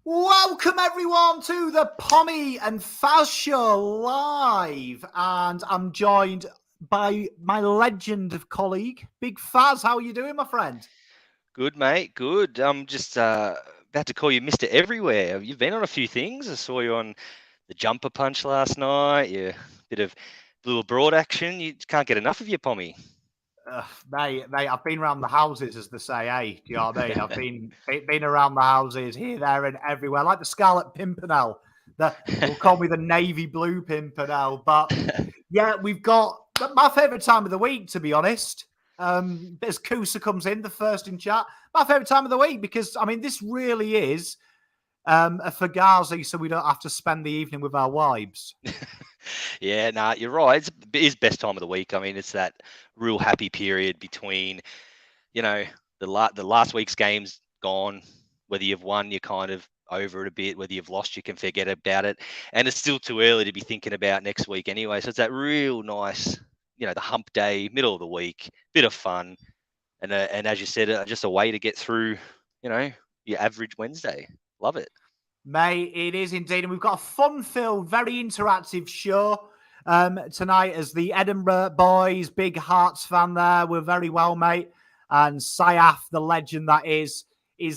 Welcome everyone to the Pommy and Fazz show live, and I'm joined by my legend of colleague, Big Fazz. How are you doing, my friend? Good, mate. Good. I'm just about to call you Mr. Everywhere. You've been on a few things. I saw you on the jumper punch last night. You bit of blue abroad action. You can't get enough of you, Pommy. Mate, I've been around the houses, as they say, eh? Do you know what I mean? I've been around the houses here, there, and everywhere, like the Scarlet Pimpernel. They'll call me the Navy Blue Pimpernel. But yeah, we've got my favourite time of the week, to be honest. As Kusa comes in, the first in chat, my favourite time of the week, because I mean, this really is a fugazi, so we don't have to spend the evening with our wives. Yeah, nah, you're right. It is best time of the week. I mean, it's that real happy period between, the last week's game's gone. Whether you've won, you're kind of over it a bit. Whether you've lost, you can forget about it. And it's still too early to be thinking about next week anyway. So it's that real nice, the hump day, middle of the week, bit of fun. And as you said, just a way to get through, your average Wednesday. Love it. Mate, it is indeed. And we've got a fun-filled, very interactive show tonight as the Edinburgh boys, big Hearts fan there. We're very well, mate. And Syaf, the legend that is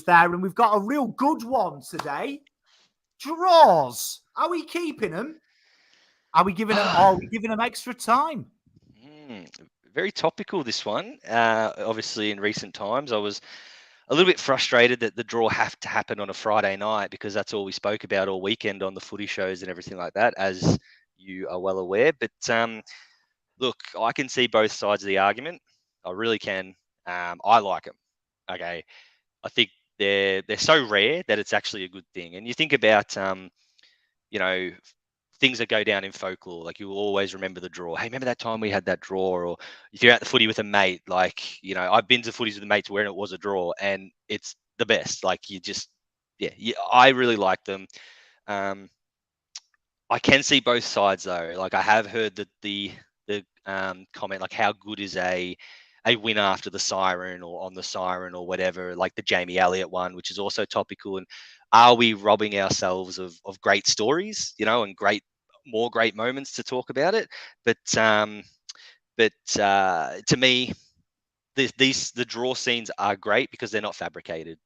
there. And we've got a real good one today. Draws. Are we keeping them? Are we giving them extra time? Very topical, this one. Obviously, in recent times, I was a little bit frustrated that the draw have to happen on a Friday night because that's all we spoke about all weekend on the footy shows and everything like that, as you are well aware. But look, I can see both sides of the argument. I really can. I like them. Okay, I think they're so rare that it's actually a good thing. And you think about things that go down in folklore, like you will always remember the draw. Hey, remember that time we had that draw? Or if you're at the footy with a mate, like, I've been to footies with mates where it was a draw and it's the best. Like I really like them. I can see both sides though. Like I have heard that the comment, like how good is a win after the siren or on the siren or whatever, like the Jamie Elliott one, which is also topical. And are we robbing ourselves of great stories, and more great moments to talk about it? But to me, the draw scenes are great because they're not fabricated.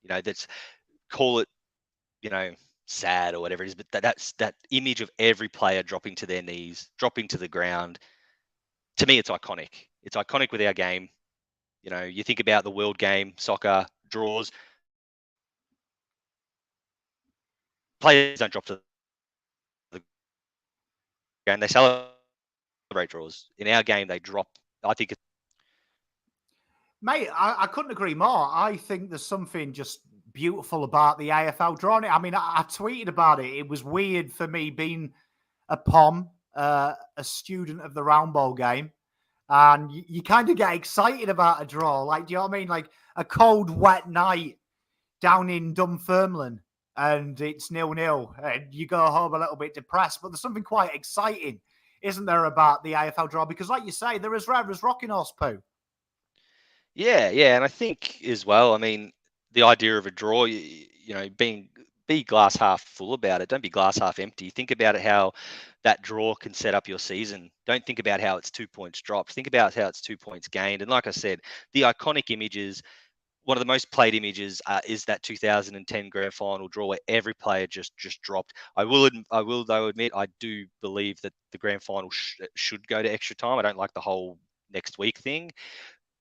That's, call it, sad or whatever it is, but that's that image of every player dropping to their knees, dropping to the ground. To me, it's iconic. It's iconic with our game. You think about the world game, soccer, draws. Players don't drop to the ground. They celebrate draws. In our game, they drop. I think it's... Mate, I couldn't agree more. I think there's something just beautiful about the AFL drawing it. I mean, I tweeted about it. It was weird for me being a POM, a student of the round ball game. And you kind of get excited about a draw. Like, do you know what I mean? Like a cold, wet night down in Dunfermline and it's 0-0 and you go home a little bit depressed. But there's something quite exciting, isn't there, about the AFL draw? Because like you say, they're as rare as rocking horse poo. Yeah. And I think as well, I mean, the idea of a draw, be glass half full about it. Don't be glass half empty. Think about it, how that draw can set up your season. Don't think about how it's 2 points dropped. Think about how it's 2 points gained. And like I said, the iconic images, one of the most played images is that 2010 grand final draw where every player just dropped. I will though admit, I do believe that the grand final should go to extra time. I don't like the whole next week thing,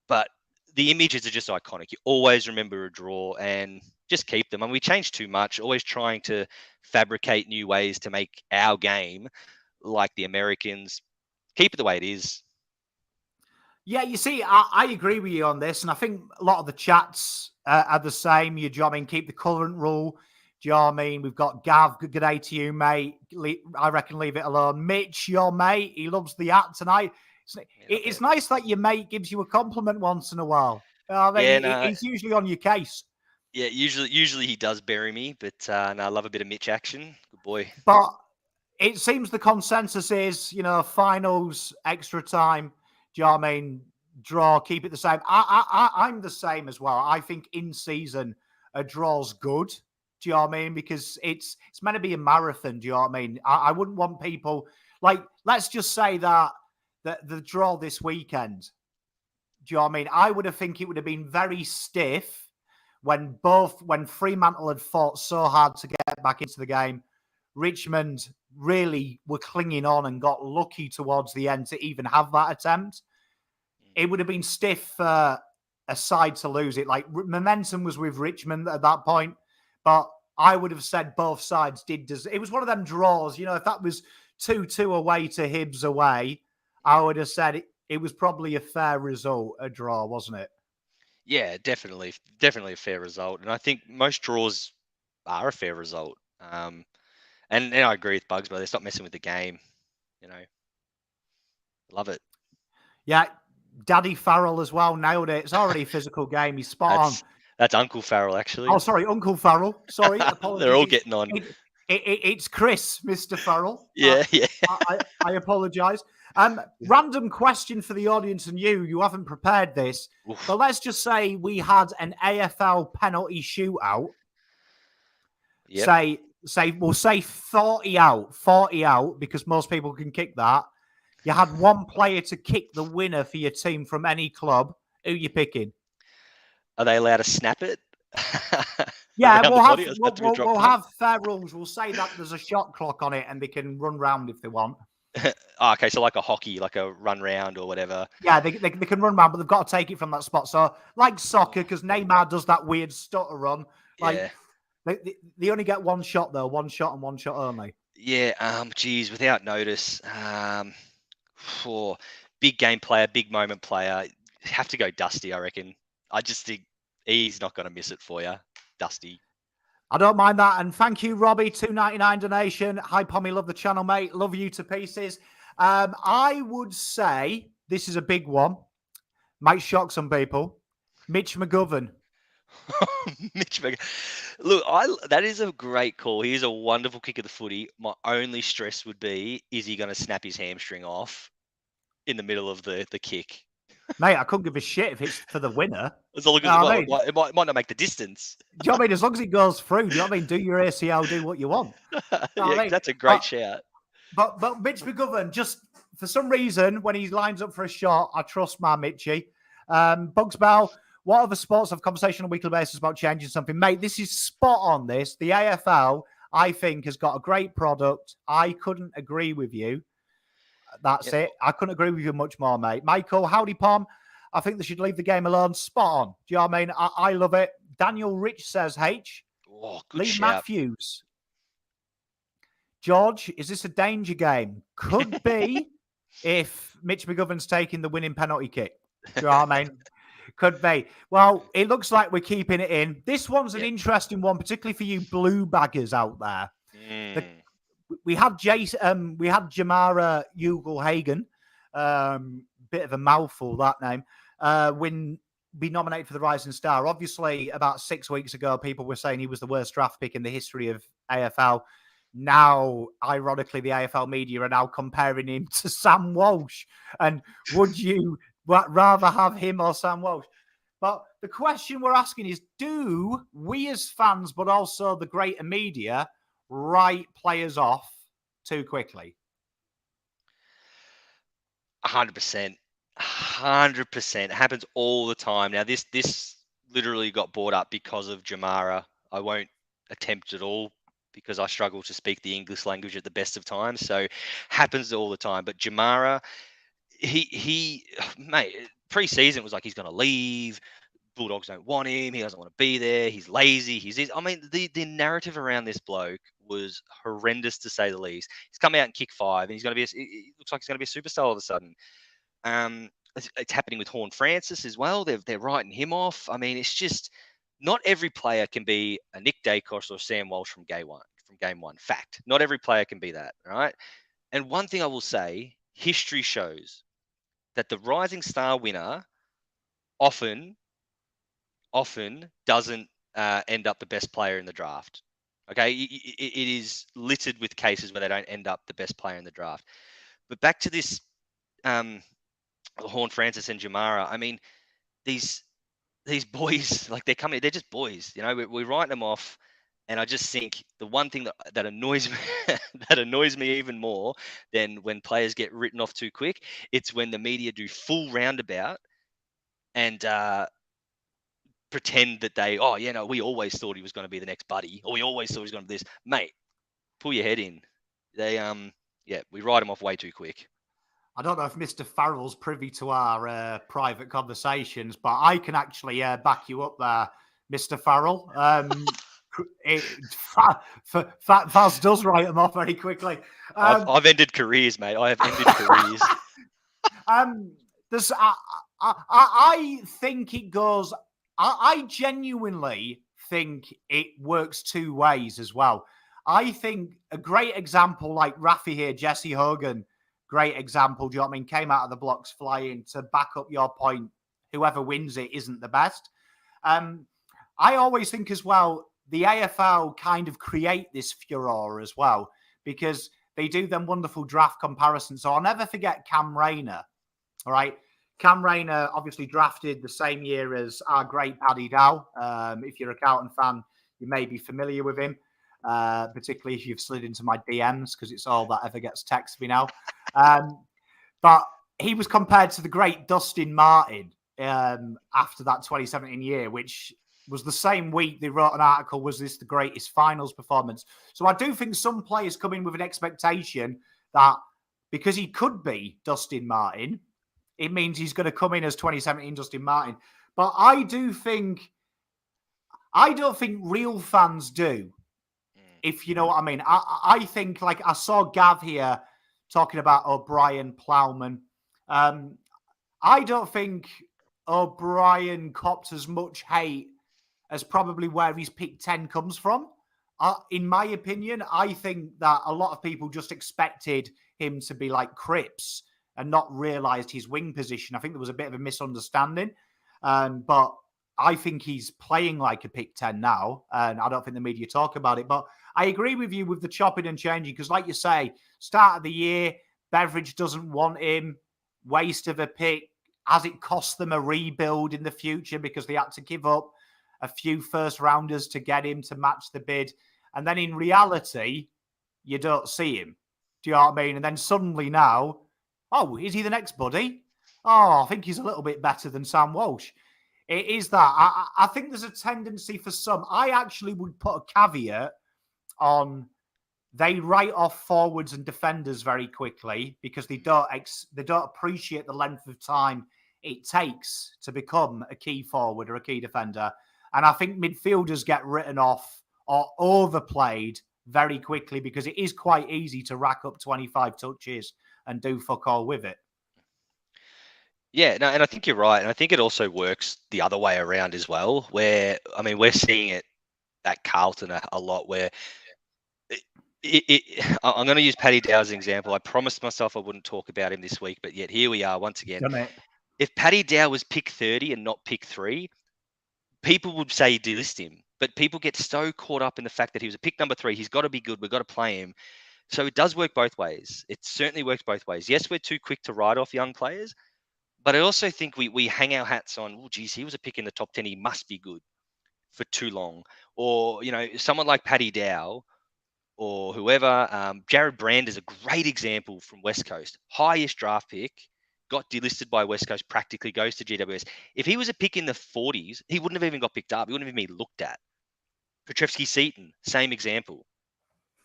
but the images are just iconic. You always remember a draw and just keep them. And we change too much, always trying to fabricate new ways to make our game like the Americans. Keep it the way it is. Yeah, you see, I agree with you on this. And I think a lot of the chats are the same. You know what I mean? Keep the current rule. Do you know what I mean? We've got Gav, good day to you, mate. I reckon leave it alone. Mitch, your mate, he loves the hat tonight. It's nice that your mate gives you a compliment once in a while. I mean, he's usually on your case. Yeah, usually he does bury me, but I love a bit of Mitch action. Good boy. But it seems the consensus is, finals, extra time. Do you know what I mean? Draw, keep it the same. I'm the same as well. I think in season, a draw's good. Do you know what I mean? Because it's meant to be a marathon. Do you know what I mean? I wouldn't want people like, let's just say that the draw this weekend. Do you know what I mean? I would have think it would have been very stiff when Fremantle had fought so hard to get back into the game. Richmond really were clinging on and got lucky towards the end to even have that attempt. It would have been stiff for a side to lose it. Like, momentum was with Richmond at that point, but I would have said both sides did. It was one of them draws. You know, if that was 2-2 away to Hibs away, I would have said it was probably a fair result, a draw, wasn't it? Yeah, definitely a fair result. And I think most draws are a fair result. And I agree with Bugs, but they stop messing with the game. You know, love it. Yeah, Daddy Farrell as well nailed it. It's already a physical game. He's spot on. That's Uncle Farrell, actually. Oh, sorry, Uncle Farrell. Sorry, apologies. They're all getting on. It's Chris, Mr. Farrell. Yeah. I apologise. Random question for the audience and you. You haven't prepared this, but let's just say we had an AFL penalty shootout. Yep. We'll say 40 out because most people can kick that. You had one player to kick the winner for your team from any club. Who are you picking? Are they allowed to snap it? Yeah, we'll have fair rules. We'll say that there's a shot clock on it and they can run round if they want. Okay, so like a hockey, like a run round or whatever. Yeah, they can run round, but they've got to take it from that spot. So like soccer, because Neymar does that weird stutter run. Like, they only get one shot though, one shot and one shot only. Yeah, geez, without notice. For big game player, big moment player, have to go Dusty, I reckon. I just think he's not going to miss it for you. Dusty. I don't mind that. And thank you, Robbie, $2.99 donation. Hi, Pommy. Love the channel, mate. Love you to pieces. I would say this is a big one. Might shock some people. Mitch McGovern. Mitch McGovern. Look, that is a great call. He is a wonderful kick of the footy. My only stress would be, is he going to snap his hamstring off in the middle of the kick? Mate, I couldn't give a shit if it's for the winner. As long as it might not make the distance. Do you know what I mean? As long as it goes through, do you know what I mean? Do your ACL, do what you want. That's a great shout. But Mitch McGovern, just for some reason, when he lines up for a shot, I trust my Mitchie. Bugs Bell, what other sports have conversation on a weekly basis about changing something? Mate, this is spot on this. The AFL, I think, has got a great product. I couldn't agree with you. That's it. I couldn't agree with you much more, mate. Michael, howdy, Pom. I think they should leave the game alone. Spot on. Do you know what I mean? I love it. Daniel Rich says, H. Lee shout. Matthews. George, is this a danger game? Could be if Mitch McGovern's taking the winning penalty kick. Do you know what I mean? Could be. Well, it looks like we're keeping it in. This one's an interesting one, particularly for you Bluebaggers out there. We had Jamara Ugle-Hagan, bit of a mouthful, that name, be nominated for the Rising Star. Obviously, about 6 weeks ago, people were saying he was the worst draft pick in the history of AFL. Now, ironically, the AFL media are now comparing him to Sam Walsh. And would you rather have him or Sam Walsh? But the question we're asking is, do we as fans, but also the greater media, write players off too quickly? 100%. 100%. It happens all the time. Now, this literally got brought up because of Jamara. I won't attempt it all because I struggle to speak the English language at the best of times. So happens all the time. But Jamara, mate, pre-season was like he's going to leave. Bulldogs don't want him. He doesn't want to be there. He's lazy. I mean, the narrative around this bloke was horrendous to say the least. He's come out and kick 5, and he's going to be. It looks like he's going to be a superstar all of a sudden. It's happening with Horn Francis as well. They're writing him off. I mean, it's just not every player can be a Nick Dacos or Sam Walsh from game one. Fact. Not every player can be that. Right. And one thing I will say, history shows that the Rising Star winner often doesn't end up the best player in the draft. Okay, it is littered with cases where they don't end up the best player in the draft. But back to this, Horn Francis and Jamara. I mean, these boys, like they're just boys. You know, we're writing them off. And I just think the one thing that annoys me that annoys me even more than when players get written off too quick, it's when the media do full roundabout and pretend that we always thought he was going to be the next Buddy, or we always thought he was going to be this. Mate, pull your head in. They we write him off way too quick. I don't know if Mr. Farrell's privy to our private conversations, but I can actually back you up there, Mr. Farrell. Fazz does write them off very quickly. I've ended careers, mate. I have ended careers. I think it goes. I genuinely think it works two ways as well. I think a great example, like Rafi here, Jesse Hogan, great example. Do you know what I mean? Came out of the blocks flying. To back up your point, whoever wins it isn't the best. I always think as well, the AFL kind of create this furor as well, because they do them wonderful draft comparisons. So I'll never forget Cam Rayner. All right. Cam Rayner obviously drafted the same year as our great Paddy Dow. If you're a Carlton fan, you may be familiar with him, particularly if you've slid into my DMs, because it's all that ever gets texted me now. But he was compared to the great Dustin Martin after that 2017 year, which was the same week they wrote an article, was this the greatest finals performance? So I do think some players come in with an expectation that because he could be Dustin Martin, it means he's going to come in as 2017 Dustin Martin. But I don't think real fans do, if you know what I mean. I think, like, I saw Gav here talking about O'Brien, Plowman. I don't think O'Brien copped as much hate as probably where his pick 10 comes from. In my opinion, I think that a lot of people just expected him to be like Cripps and not realised his wing position. I think there was a bit of a misunderstanding. But I think he's playing like a pick 10 now, and I don't think the media talk about it. But I agree with you with the chopping and changing, because like you say, start of the year, Beveridge doesn't want him, waste of a pick. Has it cost them a rebuild in the future because they had to give up a few first rounders to get him to match the bid? And then in reality, you don't see him. Do you know what I mean? And then suddenly now, oh, is he the next Buddy? Oh, I think he's a little bit better than Sam Walsh. It is that. I think there's a tendency for some. I actually would put a caveat on they write off forwards and defenders very quickly because they don't appreciate the length of time it takes to become a key forward or a key defender. And I think midfielders get written off or overplayed very quickly because it is quite easy to rack up 25 touches and do fuck all with it. Yeah, no, and I think you're right. And I think it also works the other way around as well, where, I mean, we're seeing it at Carlton a lot where I'm going to use Paddy Dow as an example. I promised myself I wouldn't talk about him this week, but yet here we are once again. If Paddy Dow was pick 30 and not pick 3, people would say delist him. But people get so caught up in the fact that he was a pick number 3. He's got to be good. We've got to play him. So it does work both ways. It certainly works both ways. Yes, we're too quick to write off young players, but I also think we hang our hats on, oh, geez, he was a pick in the top 10. He must be good for too long. Or, you know, someone like Paddy Dow or whoever, Jared Brand is a great example from West Coast. Highest draft pick, got delisted by West Coast, practically goes to GWS. If he was a pick in the 40s, he wouldn't have even got picked up. He wouldn't have even been looked at. Petrevsky-Seton, same example.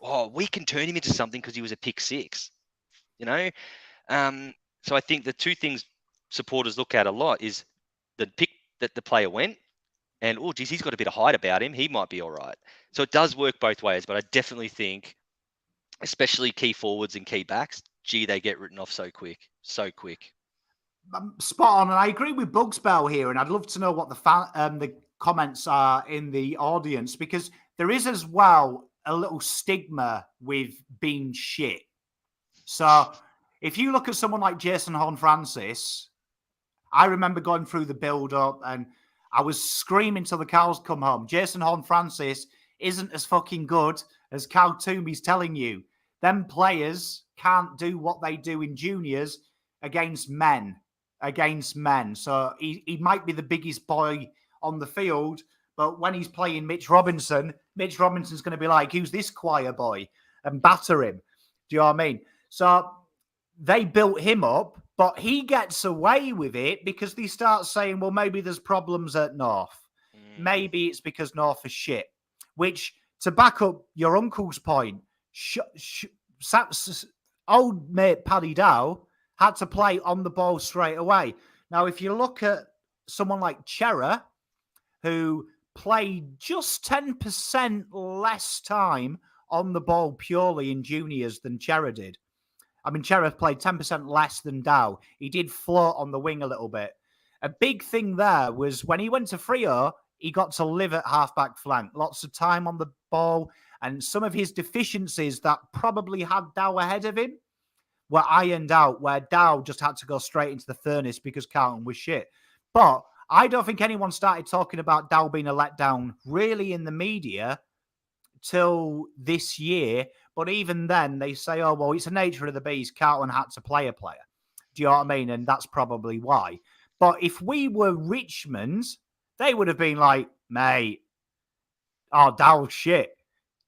Oh, we can turn him into something because he was a pick 6, you know? So I think the two things supporters look at a lot is the pick that the player went and, oh, geez, he's got a bit of height about him. He might be all right. So it does work both ways, but I definitely think, especially key forwards and key backs, gee, they get written off so quick. Spot on. And I agree with Bugs Bell here. And I'd love to know what the comments are in the audience, because there is as well a little stigma with being shit. So if you look at someone like Jason Horne-Francis, I remember going through the build-up and I was screaming till the cows come home. Jason Horne-Francis isn't as fucking good as Cal Toomey's telling you. Them players can't do what they do in juniors against men. So he might be the biggest boy on the field, But when he's playing Mitch Robinson's going to be like, who's this choir boy? And batter him. Do you know what I mean? So they built him up, but he gets away with it because they start saying, well, maybe there's problems at North. Maybe it's because North is shit. Which, to back up your uncle's point, old mate Paddy Dow had to play on the ball straight away. Now, if you look at someone like Chera, who played just 10% less time on the ball purely in juniors than Chera did. I mean, Chera played 10% less than Dow. He did float on the wing a little bit. A big thing there was when he went to Freo, he got to live at halfback flank. Lots of time on the ball. And some of his deficiencies that probably had Dow ahead of him were ironed out, where Dow just had to go straight into the furnace because Carlton was shit. But I don't think anyone started talking about Dow being a letdown really in the media till this year. But even then, they say, oh, well, it's the nature of the beast. Carlton had to play a player. Do you know what I mean? And that's probably why. But if we were Richmond, they would have been like, mate, oh, Dow's shit.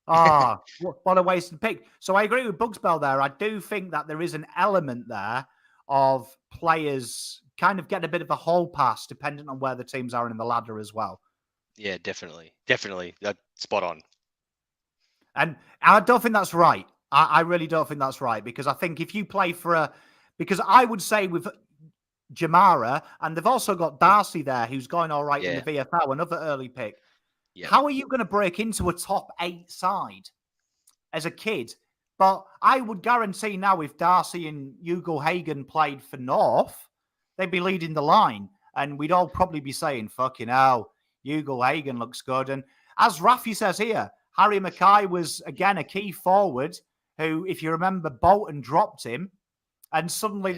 Oh, what a wasted pick. So I agree with Bugsbell there. I do think that there is an element there of players kind of getting a bit of a hall pass depending on where the teams are in the ladder as well. Yeah, definitely. Definitely. Spot on. And I don't think that's right. I really don't think that's right, because I think if you play because I would say with Jamara, and they've also got Darcy there, who's going all right in the VFL, another early pick. Yeah. How are you going to break into a top 8 side as a kid? But I would guarantee now if Darcy and Hugo Hagan played for North, they'd be leading the line. And we'd all probably be saying, fucking hell, Hugo Hagan looks good. And as Rafi says here, Harry Mackay was, again, a key forward who, if you remember, Bolton dropped him. And suddenly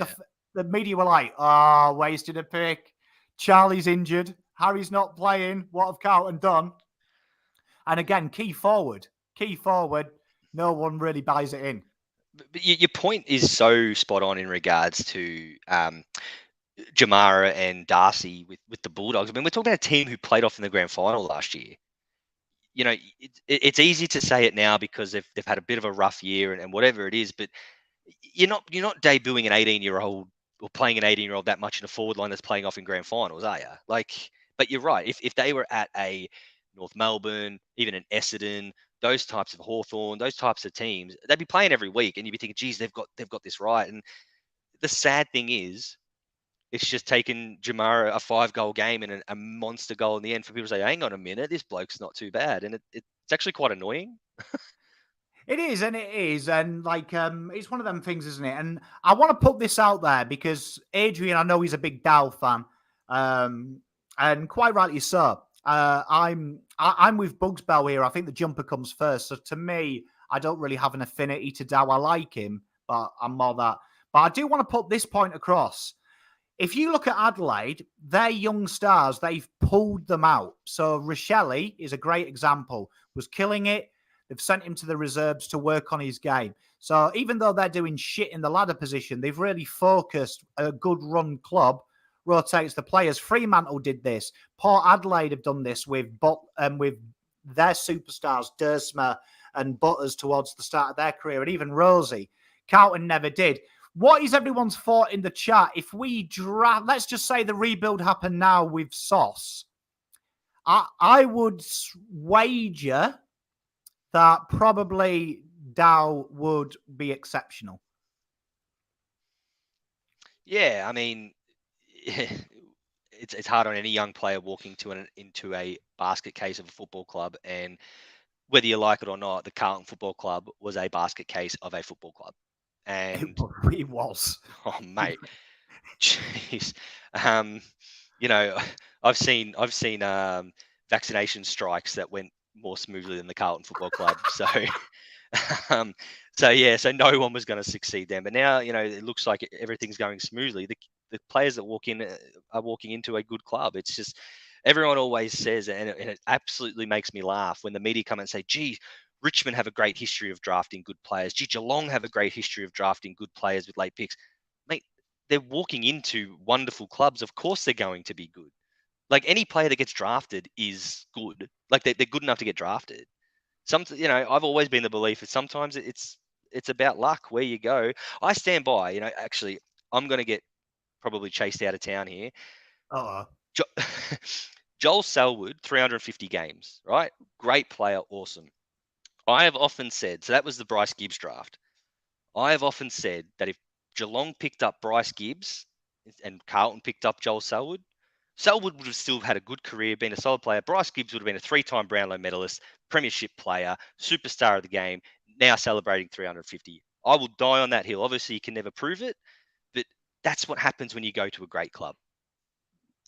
the media were like, oh, wasted a pick. Charlie's injured. Harry's not playing. What have Carlton done? And again, key forward. No one really buys it in. But your point is so spot on in regards to Jamara and Darcy with the Bulldogs. I mean, we're talking about a team who played off in the grand final last year. You know, it's easy to say it now because they've had a bit of a rough year and whatever it is, but you're not debuting an 18-year-old or playing an 18-year-old that much in a forward line that's playing off in grand finals, are you? But you're right. If they were at a North Melbourne, even an Essendon, those types of Hawthorn, those types of teams, they'd be playing every week, and you'd be thinking, geez, they've got this right. And the sad thing is, it's just taken Jamara a 5-goal game and a monster goal in the end for people to say, hang on a minute, this bloke's not too bad. And it's actually quite annoying. It is. And it's one of them things, isn't it? And I want to put this out there because Adrian, I know he's a big Dow fan, and quite rightly so. I'm with Bugsbell here. I think the jumper comes first. So to me, I don't really have an affinity to Dow. I like him, but I'm more that. But I do want to put this point across. If you look at Adelaide, their young stars, they've pulled them out. So Rochelle is a great example, was killing it. They've sent him to the reserves to work on his game. So even though they're doing shit in the ladder position, they've really focused. A good run club rotates the players. Fremantle did this. Port Adelaide have done this with their superstars, Dersma and Butters, towards the start of their career, and even Rosie. Carlton never did. What is everyone's thought in the chat? If we draft, let's just say the rebuild happened now with Sauce. I would wager that probably Dow would be exceptional. Yeah, I mean, it's hard on any young player walking into a basket case of a football club, and whether you like it or not, the Carlton Football Club was a basket case of a football club. And it was. Oh, mate. Jeez. You know, I've seen vaccination strikes that went more smoothly than the Carlton Football Club. So so no one was going to succeed then. But now, you know, it looks like everything's going smoothly. The players that walk in are walking into a good club. It's just, everyone always says, and it absolutely makes me laugh when the media come and say, gee, Richmond have a great history of drafting good players. Gee, Geelong have a great history of drafting good players with late picks. Mate, they're walking into wonderful clubs. Of course they're going to be good. Like any player that gets drafted is good. Like they're good enough to get drafted. I've always been the belief that sometimes it's about luck where you go. I stand by. Actually, I'm going to get probably chased out of town here. Joel Selwood, 350 games, right? Great player, awesome. I have often said, so that was the Bryce Gibbs draft. I have often said that if Geelong picked up Bryce Gibbs and Carlton picked up Joel Selwood, Selwood would have still had a good career, been a solid player. Bryce Gibbs would have been a 3-time Brownlow medalist, premiership player, superstar of the game, now celebrating 350. I will die on that hill. Obviously, you can never prove it, but that's what happens when you go to a great club.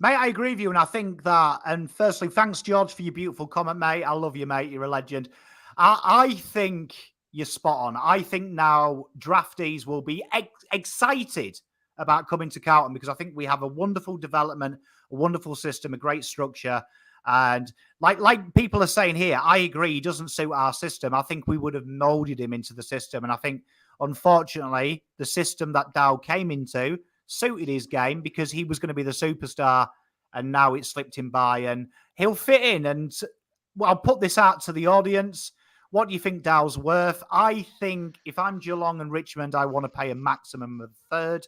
Mate, I agree with you, and I think that, and firstly, thanks, George, for your beautiful comment, mate. I love you, mate. You're a legend. I think you're spot on. I think now draftees will be excited about coming to Carlton because I think we have a wonderful development, a wonderful system, a great structure. And like people are saying here, I agree, he doesn't suit our system. I think we would have molded him into the system. And I think, unfortunately, the system that Dow came into suited his game because he was going to be the superstar, and now it slipped him by, and he'll fit in. And well, I'll put this out to the audience. What do you think Dow's worth? I think if I'm Geelong and Richmond, I want to pay a maximum of a third.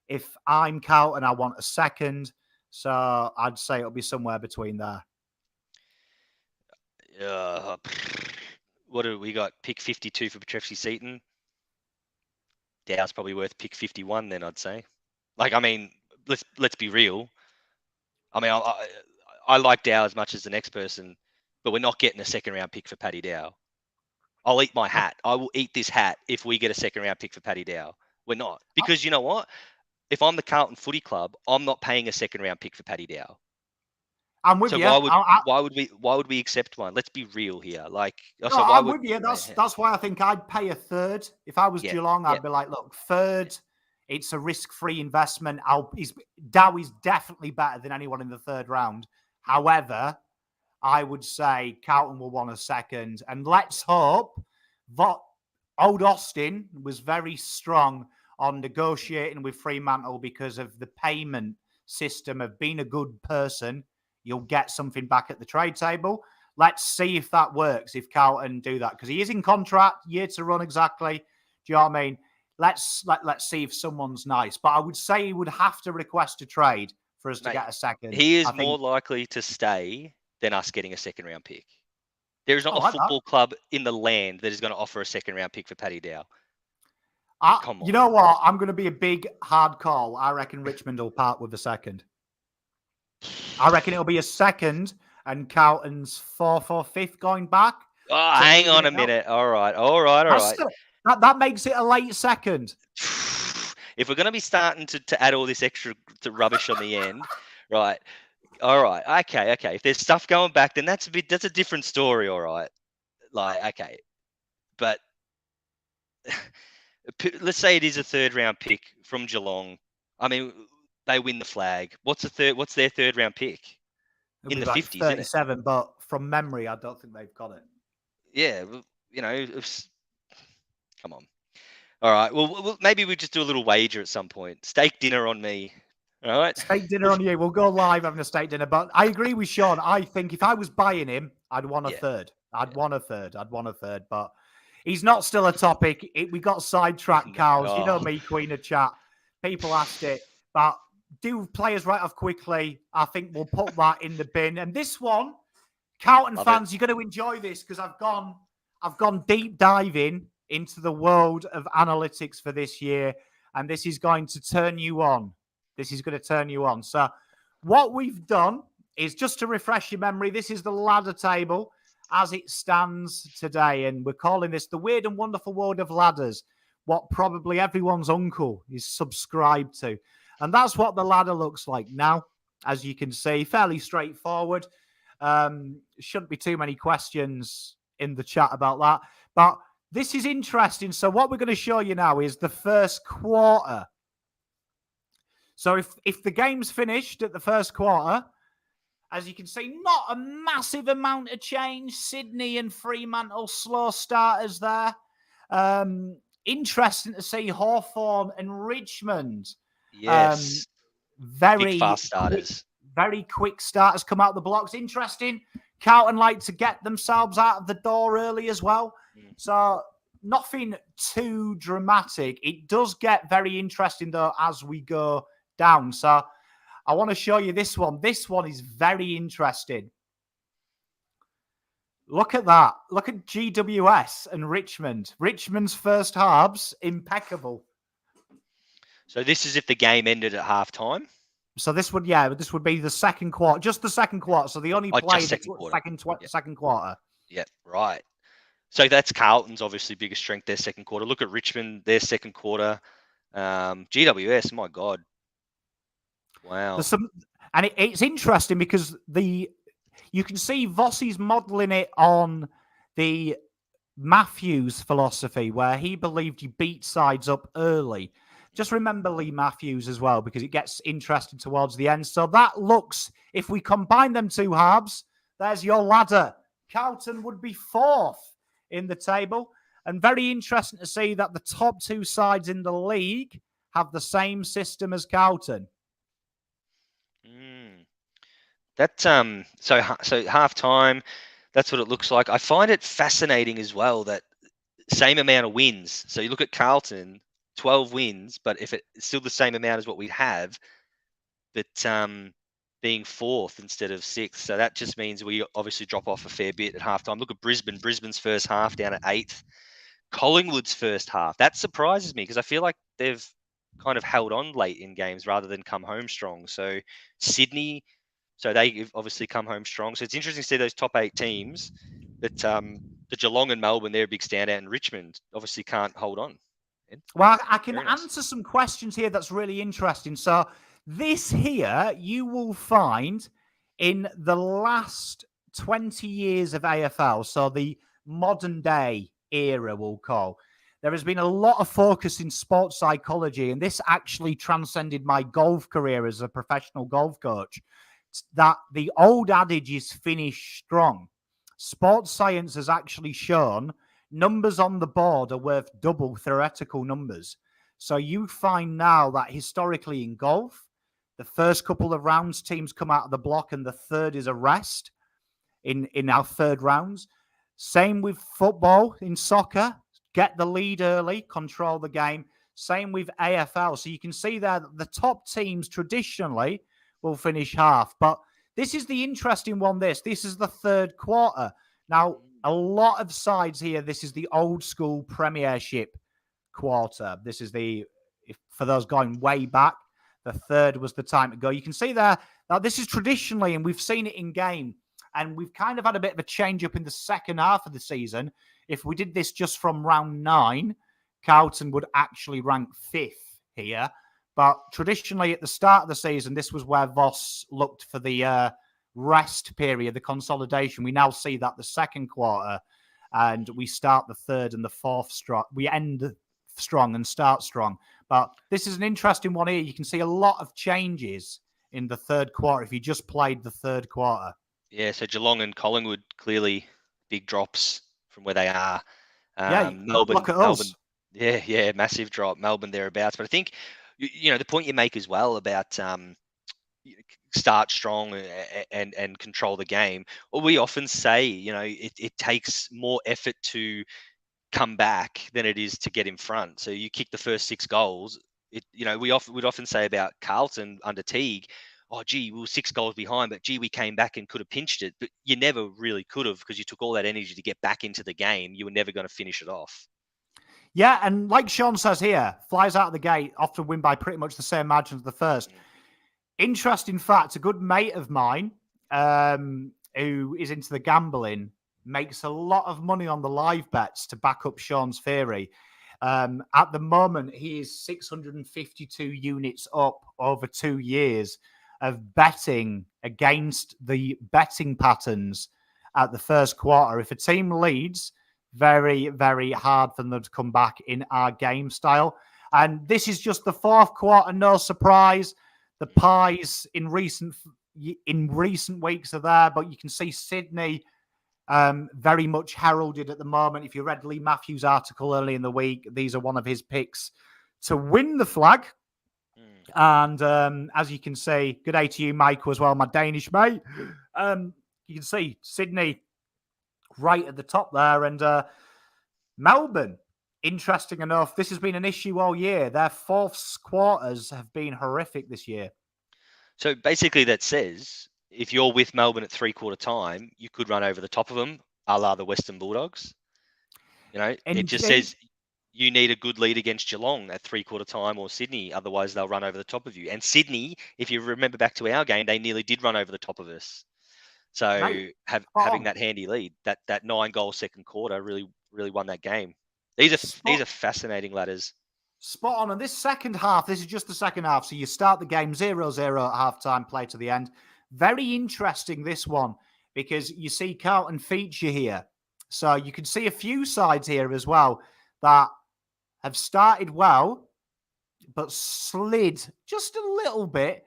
If I'm Carlton, I want a second. So I'd say it'll be somewhere between there. What do we got? Pick 52 for Petrevsky-Seton. Dow's probably worth pick 51 then, I'd say. Like, I mean, let's be real. I mean, I like Dow as much as the next person, but we're not getting a second-round pick for Paddy Dow. I'll eat my hat. I will eat this hat if we get a second-round pick for Paddy Dow. We're not. Because you know what? If I'm the Carlton Footy Club, I'm not paying a second-round pick for Paddy Dow. I'm with you. Why would we accept one? Let's be real here. Like, I'm with you. That's why I think I'd pay a third. If I was Geelong, I'd be like, look, third. It's a risk-free investment. Dow is definitely better than anyone in the third round. However, I would say Carlton will want a second. And let's hope that old Austin was very strong on negotiating with Fremantle because of the payment system of being a good person. You'll get something back at the trade table. Let's see if that works, if Carlton do that. Because he is in contract, year to run exactly. Do you know what I mean? Let's see if someone's nice. But I would say he would have to request a trade for us to get a second. He is more likely to stay than us getting a second-round pick. There is not a football club in the land that is going to offer a second-round pick for Paddy Dow. Come on. You know what? I'm going to be a big, hard call. I reckon Richmond will part with a second. I reckon it'll be a second and Carlton's fourth or fifth going back. Oh, hang on a minute. All right. That makes it a late second. If we're going to be starting to add all this extra rubbish on the end, right? All right. Okay. If there's stuff going back, then that's a different story. All right. Like, okay. But let's say it is a third round pick from Geelong. I mean, they win the flag. What's their third round pick? In the 50s, 37, isn't it? But from memory, I don't think they've got it. Yeah, come on. All right. Well, maybe we just do a little wager at some point. Steak dinner on me. All right. Steak dinner on you. We'll go live having a steak dinner. But I agree with Sean. I think if I was buying him, I'd want a third. I'd want a third. But he's not still a topic. We got sidetracked, cows. You know me, Queen of Chat. People asked it. But do players right off quickly. I think we'll put that in the bin. And this one, Carlton fans, you're going to enjoy this because I've gone deep diving into the world of analytics for this year. And this is going to turn you on. So what we've done is, just to refresh your memory, this is the ladder table as it stands today. And we're calling this the weird and wonderful world of ladders, what probably everyone's uncle is subscribed to. And that's what the ladder looks like now, as you can see, fairly straightforward. Shouldn't be too many questions in the chat about that. But this is interesting. So what we're going to show you now is the first quarter. So if the game's finished at the first quarter, as you can see, not a massive amount of change. Sydney and Fremantle, slow starters there. Interesting to see Hawthorn and Richmond. Yes. Very big fast starters. very quick starters come out of the blocks. Interesting. Carlton like to get themselves out of the door early as well. So nothing too dramatic. It does get very interesting, though, as we go down. So I want to show you this one. This one is very interesting. Look at that. Look at GWS and Richmond. Richmond's first halves, impeccable. So this is if the game ended at halftime? So this would be the second quarter, just the second quarter. So they only played the second quarter. Yeah, right. So that's Carlton's obviously biggest strength, their second quarter. Look at Richmond, their second quarter. GWS, my God. Wow. It's interesting because you can see Vossi's modelling it on the Matthews philosophy, where he believed you beat sides up early. Just remember Lee Matthews as well, because it gets interesting towards the end. So that looks, if we combine them two halves, there's your ladder. Carlton would be fourth in the table. And very interesting to see that the top two sides in the league have the same system as Carlton. That so halftime, that's what it looks like. I find it fascinating as well that same amount of wins. So you look at Carlton, 12 wins, but if it's still the same amount as what we have, but being fourth instead of sixth. So that just means we obviously drop off a fair bit at halftime. Look at Brisbane. Brisbane's first half down at 8th. Collingwood's first half. That surprises me because I feel like they've kind of held on late in games rather than come home strong. So Sydney, so they obviously come home strong. So it's interesting to see those top 8 teams, but the Geelong and Melbourne, they're a big standout, and Richmond obviously can't hold on. Well, I can answer some questions here that's really interesting. So this here, you will find in the last 20 years of AFL, so the modern day era, we'll call, there has been a lot of focus in sports psychology, and this actually transcended my golf career as a professional golf coach, that the old adage is finish strong. Sports science has actually shown numbers on the board are worth double theoretical numbers. So you find now that historically in golf, the first couple of rounds, teams come out of the block and the third is a rest in our third rounds. Same with football, in soccer, get the lead early, control the game. Same with AFL. So you can see there that the top teams traditionally will finish half. But this is the interesting one, this is the third quarter. Now, a lot of sides here, this is the old school Premiership quarter. This is for those going way back, the third was the time to go. You can see there that this is traditionally, and we've seen it in game, and we've kind of had a bit of a change up in the second half of the season. If we did this just from round 9, Carlton would actually rank 5th here. But traditionally at the start of the season, this was where Voss looked for the rest period, the consolidation. We now see that the second quarter, and we start the third and the fourth strong. We end strong and start strong. But this is an interesting one here. You can see a lot of changes in the third quarter if you just played the third quarter. Yeah, so Geelong and Collingwood, clearly big drops from where they are. Melbourne, look at us. Yeah, massive drop. Melbourne thereabouts. But I think, the point you make as well about start strong and control the game. Well, we often say, it takes more effort to come back than it is to get in front. So you kick the first 6 goals. We'd often say about Carlton under Teague, oh, gee, we were 6 goals behind, but gee, we came back and could have pinched it. But you never really could have, because you took all that energy to get back into the game. You were never going to finish it off. Yeah, and like Sean says here, flies out of the gate, often win by pretty much the same margin as the first. Interesting fact, a good mate of mine who is into the gambling makes a lot of money on the live bets to back up Sean's theory. At the moment, he is 652 units up over 2 years of betting against the betting patterns at the first quarter. If a team leads, very, very hard for them to come back in our game style. And this is just the fourth quarter, no surprise. The pies in recent weeks are there, but you can see Sydney very much heralded at the moment. If you read Lee Matthews' article early in the week, these are one of his picks to win the flag. And as you can see, good day to you, Michael, as well, my Danish mate. You can see Sydney right at the top there. And Melbourne, interesting enough, this has been an issue all year. Their fourth quarters have been horrific this year. So basically that says if you're with Melbourne at 3/4 time, you could run over the top of them, a la the Western Bulldogs. You know, it just says you need a good lead against Geelong at 3/4 time or Sydney, otherwise they'll run over the top of you. And Sydney, if you remember back to our game, they nearly did run over the top of us. So having that handy lead, that 9-goal second quarter really won that game. These are fascinating ladders. Spot on. And this second half, this is just the second half. So you start the game 0-0 at half-time, play to the end. Very interesting, this one, because you see Carlton feature here. So you can see a few sides here as well that have started well, but slid just a little bit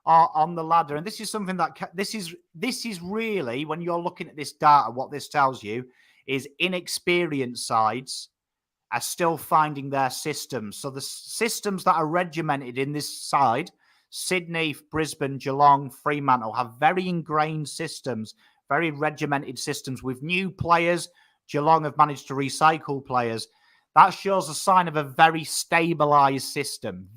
on the ladder. And this is something that this is really, when you're looking at this data, what this tells you is inexperienced sides are still finding their systems. So the systems that are regimented in this side, Sydney, Brisbane, Geelong, Fremantle, have very ingrained systems, very regimented systems with new players. Geelong have managed to recycle players. That shows a sign of a very stabilised system,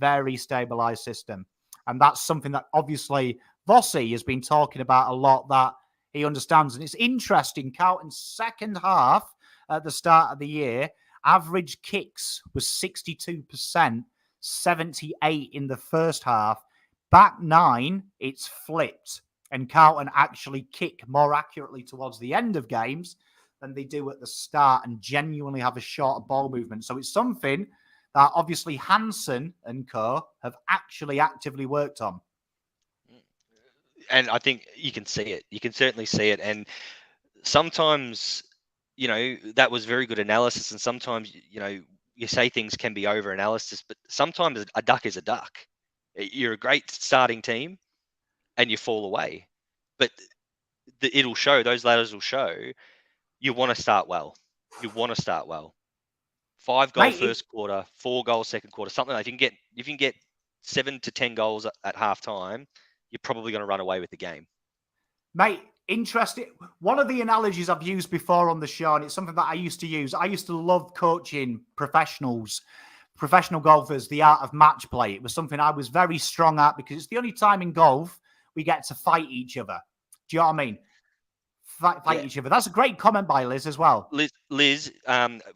And that's something that obviously Vossi has been talking about a lot, that he understands. And it's interesting, Carlton's second half at the start of the year, average kicks was 62%, 78 in the first half. Back 9, it's flipped. And Carlton actually kick more accurately towards the end of games than they do at the start and genuinely have a shorter ball movement. So it's something that obviously Hansen and co have actually actively worked on. And I think you can see it. You can certainly see it. And sometimes, that was very good analysis. And sometimes, you say things can be over analysis, but sometimes a duck is a duck. You're a great starting team and you fall away. But it'll show, those ladders will show, you want to start well. 5-goal first quarter, 4-goal second quarter, something like if you can get 7 to 10 goals at half time, you're probably going to run away with the game. Mate, interesting. One of the analogies I've used before on the show, and it's something that I used to use. I used to love coaching professional golfers, the art of match play. It was something I was very strong at because it's the only time in golf we get to fight each other. Do you know what I mean? Fight each other. That's a great comment by Liz as well. Liz,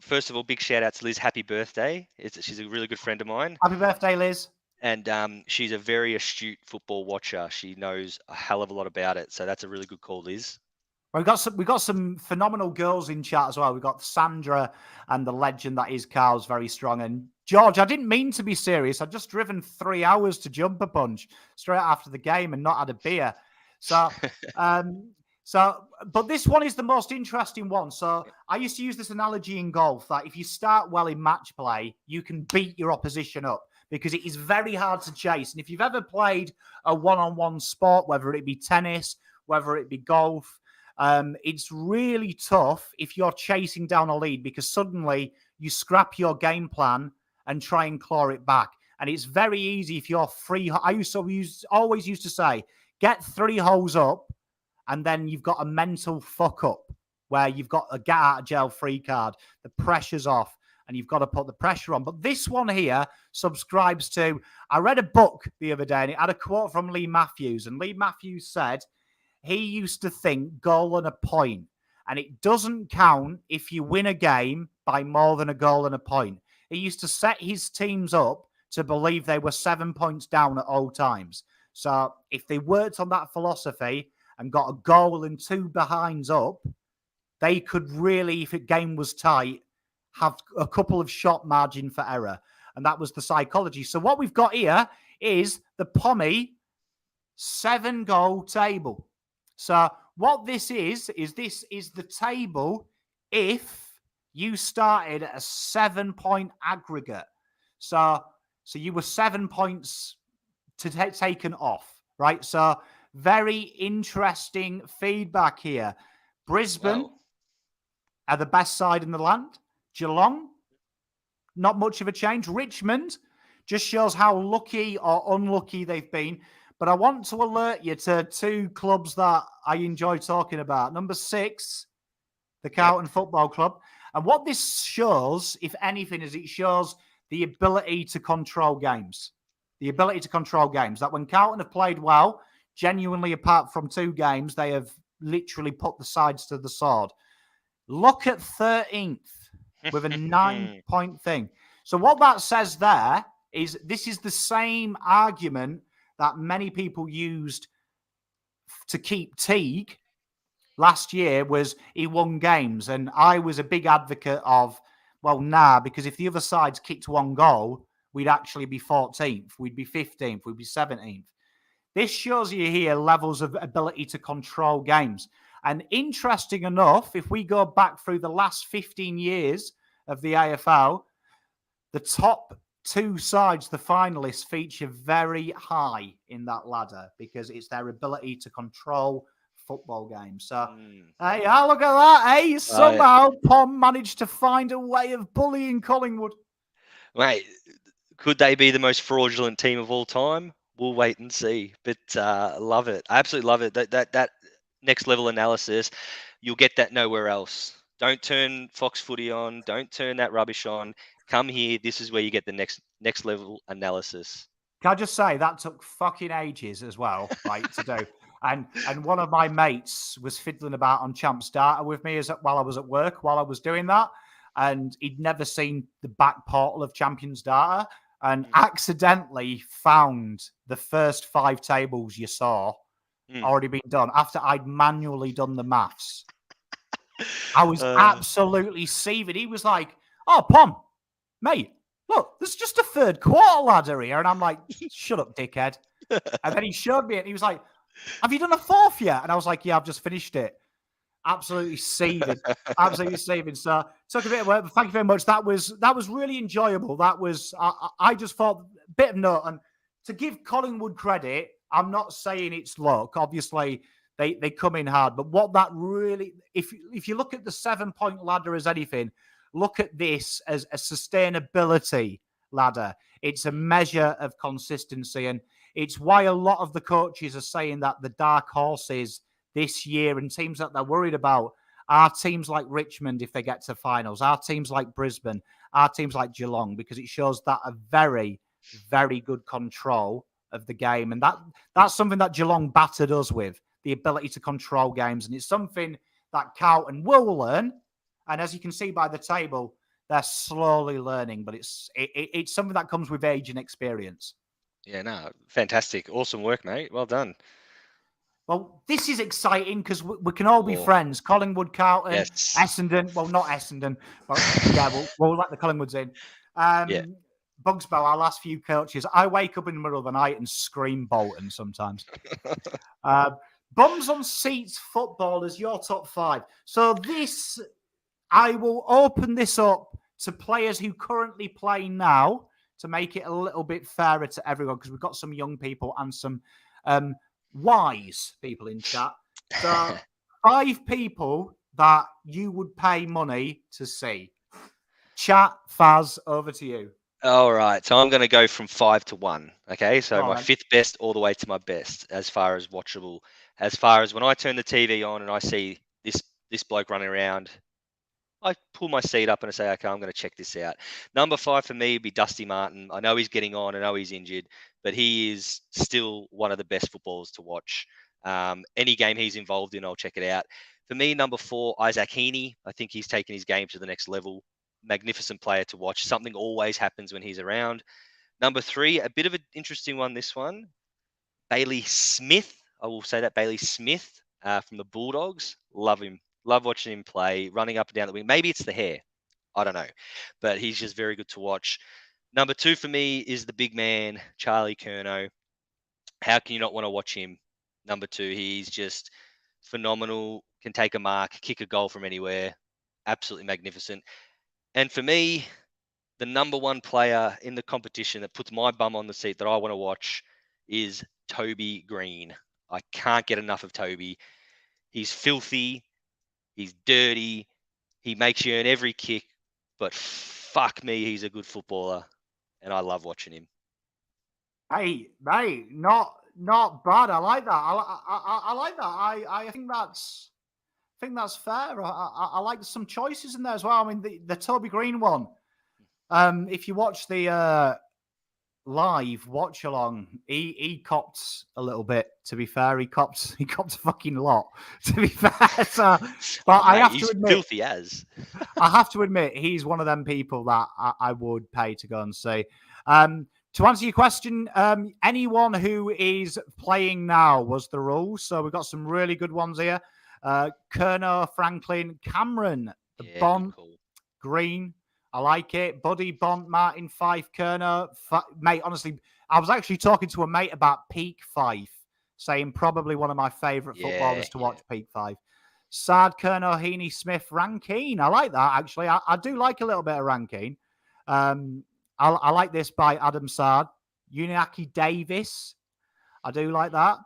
first of all, big shout out to Liz. Happy birthday. She's a really good friend of mine. Happy birthday, Liz. And she's a very astute football watcher. She knows a hell of a lot about it. So that's a really good call, Liz. We've got some phenomenal girls in chat as well. We've got Sandra and the legend that is Carl's very strong. And George, I didn't mean to be serious. I'd just driven 3 hours to Jumper Punch straight after the game and not had a beer. So, but this one is the most interesting one. So I used to use this analogy in golf that if you start well in match play, you can beat your opposition up because it is very hard to chase. And if you've ever played a one-on-one sport, whether it be tennis, whether it be golf, it's really tough if you're chasing down a lead because suddenly you scrap your game plan and try and claw it back. And it's very easy if you're free. I always used to say, get 3 holes up and then you've got a mental fuck up where you've got a get out of jail free card. The pressure's off and you've got to put the pressure on. But this one here subscribes to, I read a book the other day and it had a quote from Lee Matthews. And Lee Matthews said, he used to think goal and a point. And it doesn't count if you win a game by more than a goal and a point. He used to set his teams up to believe they were 7 points down at all times. So if they worked on that philosophy and got a goal and 2 behinds up, they could really, if the game was tight, have a couple of shot margin for error. And that was the psychology. So what we've got here is the Pommy 7-goal table. So what this is the table if you started at a 7-point aggregate. So you were 7 points taken off, right? So very interesting feedback here. Brisbane are the best side in the land. Geelong, not much of a change. Richmond, Just shows how lucky or unlucky they've been. But I want to alert you to two clubs that I enjoy talking about. Number 6, the Quenton Football Club. And what this shows, if anything, is it shows the ability to control games. The ability to control games. That when Quenton have played well, genuinely apart from 2 games, they have literally put the sides to the sword. Look at 13th with a 9-point thing. So what that says there is this is the same argument that many people used to keep Teague last year, was he won games. And I was a big advocate of, well, because if the other side's kicked 1 goal, we'd actually be 14th, we'd be 15th, we'd be 17th. This shows you here levels of ability to control games. And interesting enough, if we go back through the last 15 years of the AFL, the top 2 sides, the finalists, feature very high in that ladder because it's their ability to control football games. So, hey, look at that, eh? Somehow Pom managed to find a way of bullying Collingwood. Mate, could they be the most fraudulent team of all time? We'll wait and see. But love it. I absolutely love it. That next level analysis, you'll get that nowhere else. Don't turn Fox Footy on. Don't turn that rubbish on. Come here. This is where you get the next level analysis. Can I just say that took fucking ages as well, right, to do. And one of my mates was fiddling about on Champ's data with me while I was at work, while I was doing that. And he'd never seen the back portal of Champions data and accidentally found the first 5 tables you saw already been done after I'd manually done the maths. I was absolutely seething. He was like, oh, Pom, mate, look, there's just a 3rd quarter ladder here. And I'm like, shut up, dickhead. And then he showed me it. And he was like, have you done a 4th yet? And I was like, yeah, I've just finished it. Absolutely seething. Absolutely seething. So took a bit of work, but thank you very much. That was really enjoyable. That was, I just thought, a bit of note. And to give Collingwood credit, I'm not saying it's luck. Obviously, they come in hard. But what that really, if you look at the 7-point ladder as anything, look at this as a sustainability ladder. It's a measure of consistency. And it's why a lot of the coaches are saying that the dark horses this year and teams that they're worried about are teams like Richmond if they get to finals, are teams like Brisbane, are teams like Geelong, because it shows that a very, very good control of the game. And that's something that Geelong battered us with, the ability to control games. And it's something that Quenton will learn. And as you can see by the table, they're slowly learning, but it's something that comes with age and experience. Yeah, no, fantastic. Awesome work, mate. Well done. Well, this is exciting because we can all be friends. Collingwood, Quenton, yes. Essendon. Well, not Essendon, but yeah, we'll let the Collingwoods in. Bugsbow, our last few coaches. I wake up in the middle of the night and scream Bolton sometimes. Bums on Seats football is your top 5. So this, I will open this up to players who currently play now to make it a little bit fairer to everyone, because we've got some young people and some wise people in chat. So 5 people that you would pay money to see. Chat, Fazz, over to you. All right. So I'm going to go from 5 to 1. Okay. So my 5th best all the way to my best as far as watchable. As far as when I turn the TV on and I see this bloke running around, I pull my seat up and I say, okay, I'm going to check this out. Number 5 for me would be Dusty Martin. I know he's getting on. I know he's injured, but he is still one of the best footballers to watch. Any game he's involved in, I'll check it out. For me, number 4, Isaac Heaney. I think he's taken his game to the next level. Magnificent player to watch. Something always happens when he's around. Number 3, a bit of an interesting one, this one. Bailey Smith. I will say that, Bailey Smith from the Bulldogs. Love him. Love watching him play, running up and down the wing. Maybe it's the hair. I don't know. But he's just very good to watch. Number 2 for me is the big man, Charlie Curnow. How can you not want to watch him? Number 2, he's just phenomenal, can take a mark, kick a goal from anywhere. Absolutely magnificent. And for me, the number 1 player in the competition that puts my bum on the seat that I want to watch is Toby Green. I can't get enough of Toby. He's filthy. He's dirty. He makes you earn every kick. But fuck me, he's a good footballer. And I love watching him. Hey, mate, not bad. I like that. I like that. I think that's fair. I like some choices in there as well. I mean, the Toby Green one. If you watch the live watch along, he copped a little bit. To be fair, he copped a fucking lot. To be fair, so, but I have to admit, filthy as. I have to admit, he's one of them people that I would pay to go and see. To answer your question, anyone who is playing now was the rule. So we've got some really good ones here. Kerner, Franklin, Cameron, Bont, Green. I like it. Buddy, Bont, Martin, Fife, Kerner. Mate, honestly, I was actually talking to a mate about Peak Fife, saying probably one of my favourite footballers to watch, Peak Fife. Sard, Kerner, Heaney, Smith, Rankine. I like that, actually. I do like a little bit of Rankine. I like this by Adam Sard. Uniaki Davis. I do like that.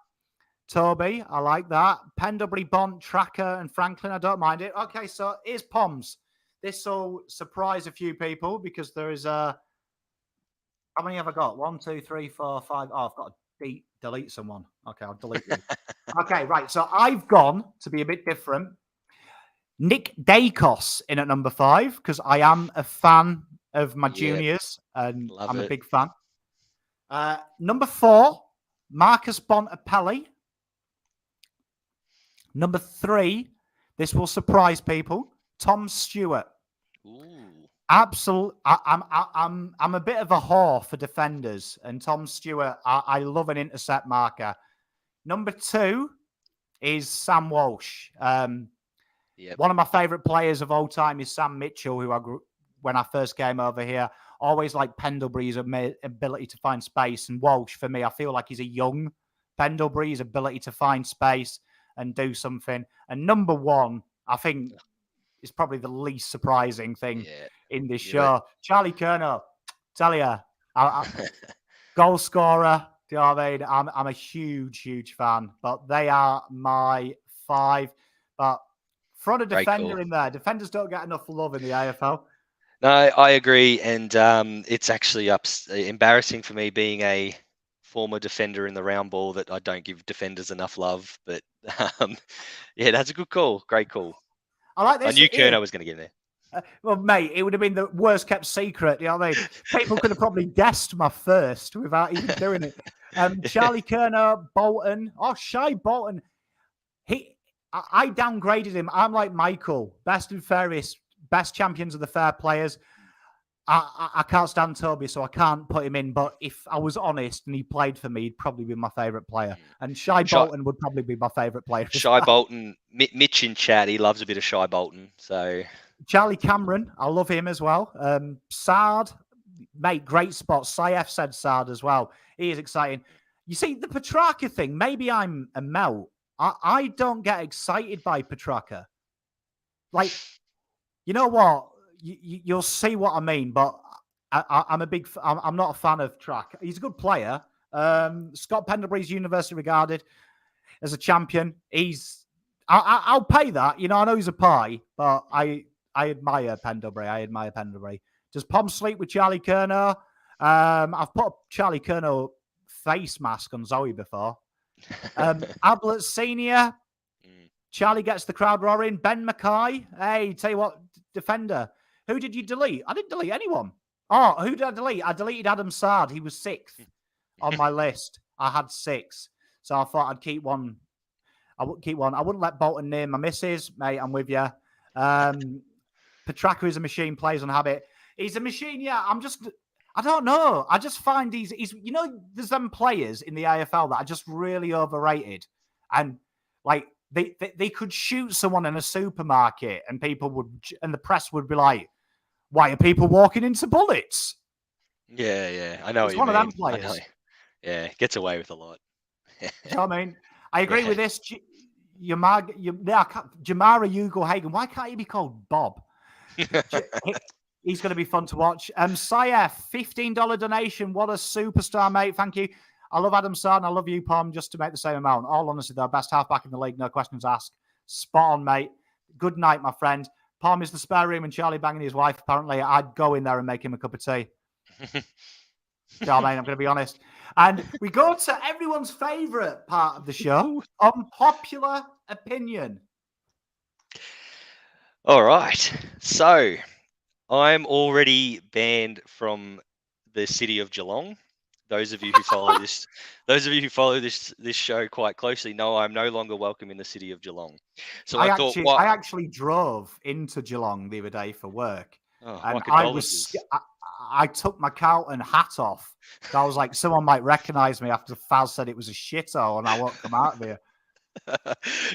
Toby, I like that. Pendlebury, Bont, Tracker, and Franklin. I don't mind it. Okay, so here's Poms. This will surprise a few people because there is how many have I got? 1, 2, 3, 4, 5. Oh, I've got to delete someone. Okay, I'll delete you. Okay, right. So I've gone to be a bit different. Nick Dacos in at number 5 because I am a fan of my juniors and I'm a big fan. Number 4, Marcus Bontempelli. Number 3, this will surprise people. Tom Stewart. Ooh. Absolutely. I'm a bit of a whore for defenders, and Tom Stewart, I love an intercept marker. Number 2 is Sam Walsh. One of my favourite players of all time is Sam Mitchell, who I grew when I first came over here. Always like Pendlebury's ability to find space, and Walsh, for me, I feel like he's a young Pendlebury's ability to find space and do something. And number 1, I think, is probably the least surprising thing in this show. Charlie Kerner, tell you, goal scorer. Do you know what I mean? I'm a huge, huge fan, but they are my 5. But throw a defender in there. Defenders don't get enough love in the AFL. No, I agree, and it's actually embarrassing for me being a former defender in the round ball that I don't give defenders enough love. But that's a good call. Great call. I like this. I knew Kerner was going to get in there. Well, mate, it would have been the worst kept secret. You know what I mean? People could have probably guessed my first without even doing it. Charlie Kerner, Bolton. Oh, Shy Bolton. I downgraded him. I'm like Michael, best and fairest, best champions of the fair players. I can't stand Toby, so I can't put him in. But if I was honest and he played for me, he'd probably be my favourite player. And Shy Bolton would probably be my favourite player. Shy Bolton, Mitch in chat, he loves a bit of Shy Bolton. So Charlie Cameron, I love him as well. Sard, mate, great spot. Saif said Sard as well. He is exciting. You see, the Petrarca thing, maybe I'm a melt. I don't get excited by Petrarca. Like, you know what? You'll see what I mean, but I'm not a fan of Track. He's a good player. Scott Pendlebury's universally regarded as a champion. I'll pay that. You know, I know he's a pie, but I admire Pendlebury. Does Pom sleep with Charlie Kerner? I've put a Charlie Kerner face mask on Zoe before. Ablett Senior. Charlie gets the crowd roaring. Ben Mackay. Hey, tell you what, defender. Who did you delete? I didn't delete anyone. Oh, who did I delete? I deleted Adam Sard. He was 6th on my list. I had 6. So I thought I'd keep one. I wouldn't keep one. I wouldn't let Bolton name my missus. Mate, I'm with you. Petrarca is a machine, plays on habit. He's a machine, yeah. I don't know. I just find he's you know, there's them players in the AFL that are just really overrated. And like they could shoot someone in a supermarket and the press would be like, why are people walking into bullets? Yeah. I know it's one of them players. I know. Yeah, gets away with a lot. You know what I mean? I agree with this. Jamara Hugo Hagan. Why can't he be called Bob? He's going to be fun to watch. Saif, $15 donation. What a superstar, mate. Thank you. I love Adam Sard and I love you, Pom, just to make the same amount. All honesty, though, best halfback in the league. No questions asked. Spot on, mate. Good night, my friend. Pom is the spare room and Charlie banging his wife. Apparently, I'd go in there and make him a cup of tea. Do you know what I mean? I'm going to be honest. And we go to everyone's favourite part of the show, unpopular opinion. All right. So I'm already banned from the city of Geelong. Those of you who follow this show quite closely know I'm no longer welcome in the city of Geelong. So I actually drove into Geelong the other day for work. Oh, and I took my coat and hat off. I was like, someone might recognise me after Fazz said it was a shithole and I won't come out of here.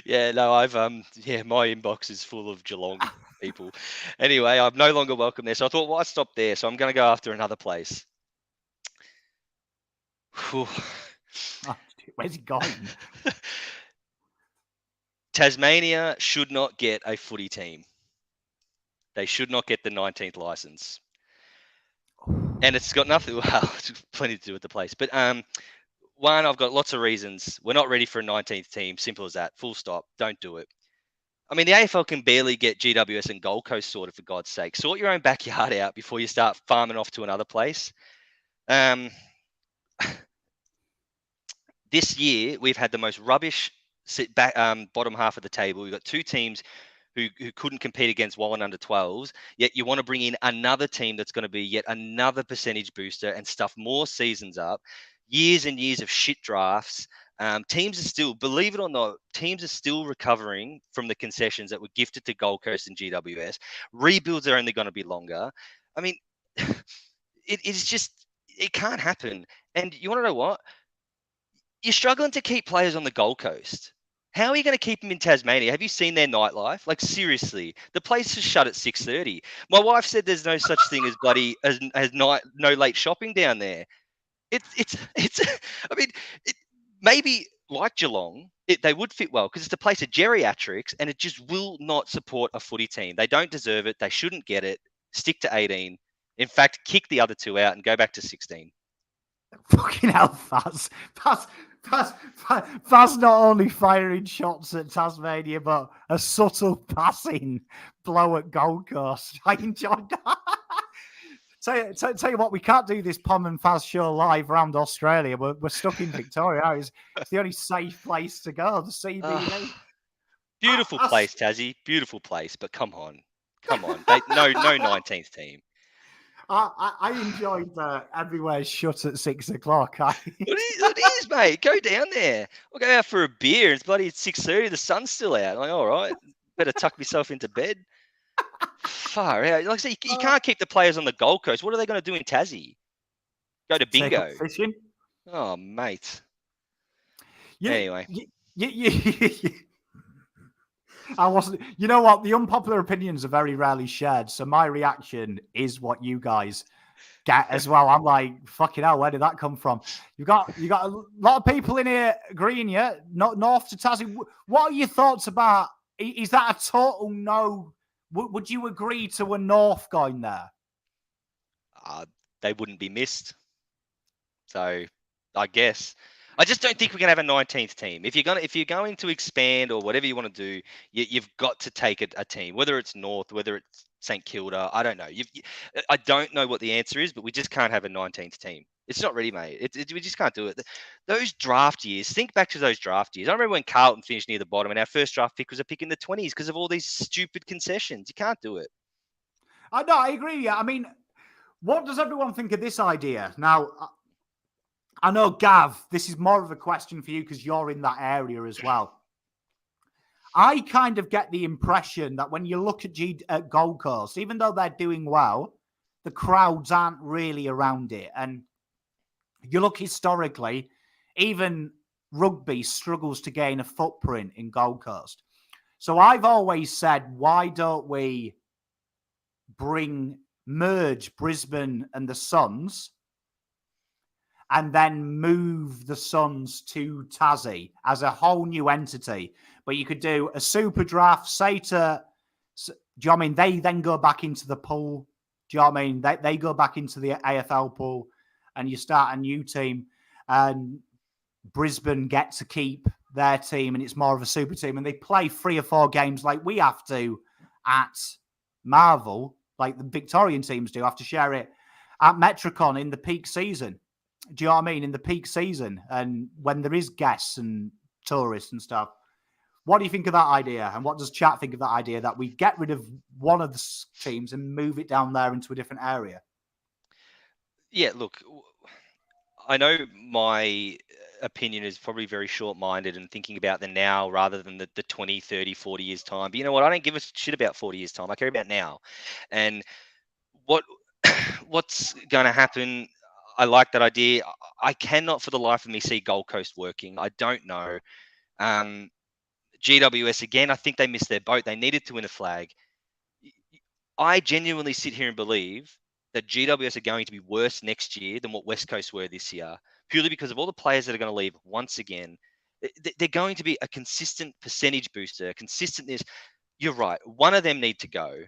Yeah, no, my inbox is full of Geelong people. Anyway, I'm no longer welcome there. So I thought, why stop there? So I'm going to go after another place. Where's he going? Tasmania should not get a footy team. They should not get the 19th license. And it's got nothing, plenty to do with the place. But one, I've got lots of reasons. We're not ready for a 19th team. Simple as that. Full stop. Don't do it. I mean, the AFL can barely get GWS and Gold Coast sorted, for God's sake. Sort your own backyard out before you start farming off to another place. This year, we've had the most rubbish bottom half of the table. We've got two teams who couldn't compete against Wallen under 12s, yet you want to bring in another team that's going to be yet another percentage booster and stuff more seasons up. Years and years of shit drafts. Teams are still, believe it or not, teams are still recovering from the concessions that were gifted to Gold Coast and GWS. Rebuilds are only going to be longer. I mean, it's just, it can't happen. And you want to know what? You're struggling to keep players on the Gold Coast. How are you going to keep them in Tasmania? Have you seen their nightlife? Like, seriously, the place is shut at 6:30. My wife said there's no such thing as no late shopping down there. Maybe like Geelong, they would fit well because it's a place of geriatrics and it just will not support a footy team. They don't deserve it. They shouldn't get it. Stick to 18. In fact, kick the other two out and go back to 16. Fucking hell, Fazz not only firing shots at Tasmania, but a subtle passing blow at Gold Coast. I enjoyed that. Tell you what, we can't do this Pom and Fazz show live around Australia. We're stuck in Victoria. It's the only safe place to go, the CBD. Beautiful place, Tassie. Beautiful place, but come on. No 19th team. I enjoyed everywhere shut at 6 o'clock. It is, mate. Go down there. We'll go out for a beer. It's bloody 6:30. The sun's still out. I'm like, all right, better tuck myself into bed. Far out. Like I say, you can't keep the players on the Gold Coast. What are they going to do in Tassie? Go to bingo. Fishing? Oh, mate. Anyway. I wasn't. You know what? The unpopular opinions are very rarely shared. So my reaction is what you guys get as well. I'm like, fucking hell, where did that come from? You got a lot of people in here agreeing, yeah? Not north to Tassie. What are your thoughts about? Is that a total no? Would you agree to a north going there? They wouldn't be missed. So I guess. I just don't think we can have a 19th team. If you're going to expand or whatever you want to do, you've got to take a team, whether it's North, whether it's St Kilda. I don't know. I don't know what the answer is, but we just can't have a 19th team. It's not ready, mate. We just can't do it. Those draft years, think back to those draft years. I remember when Carlton finished near the bottom and our first draft pick was a pick in the 20s because of all these stupid concessions. You can't do it. I know. I agree. I mean, what does everyone think of this idea? Now, I know, Gav, this is more of a question for you because you're in that area as well. I kind of get the impression that when you look at Gold Coast, even though they're doing well, the crowds aren't really around it. And you look historically, even rugby struggles to gain a footprint in Gold Coast. So I've always said, why don't we merge Brisbane and the Suns and then move the Suns to Tassie as a whole new entity? But you could do a super draft, do you know what I mean? They then go back into the pool. Do you know what I mean? They go back into the AFL pool and you start a new team and Brisbane get to keep their team and it's more of a super team and they play 3 or 4 games like we have to at Marvel, like the Victorian teams do, have to share it at Metricon in the peak season. Do you know what I mean? In the peak season and when there is guests and tourists and stuff. What do you think of that idea? And what does chat think of that idea that we get rid of one of the teams and move it down there into a different area? Yeah, look, I know my opinion is probably very short-minded and thinking about the now rather than the 20, 30, 40 years time. But you know what? I don't give a shit about 40 years time. I care about now. And what's going to happen, I like that idea. I cannot for the life of me see Gold Coast working. I don't know. GWS, again, I think they missed their boat. They needed to win a flag. I genuinely sit here and believe that GWS are going to be worse next year than what West Coast were this year, purely because of all the players that are going to leave once again. They're going to be a consistent percentage booster, consistentness. You're right. One of them need to go,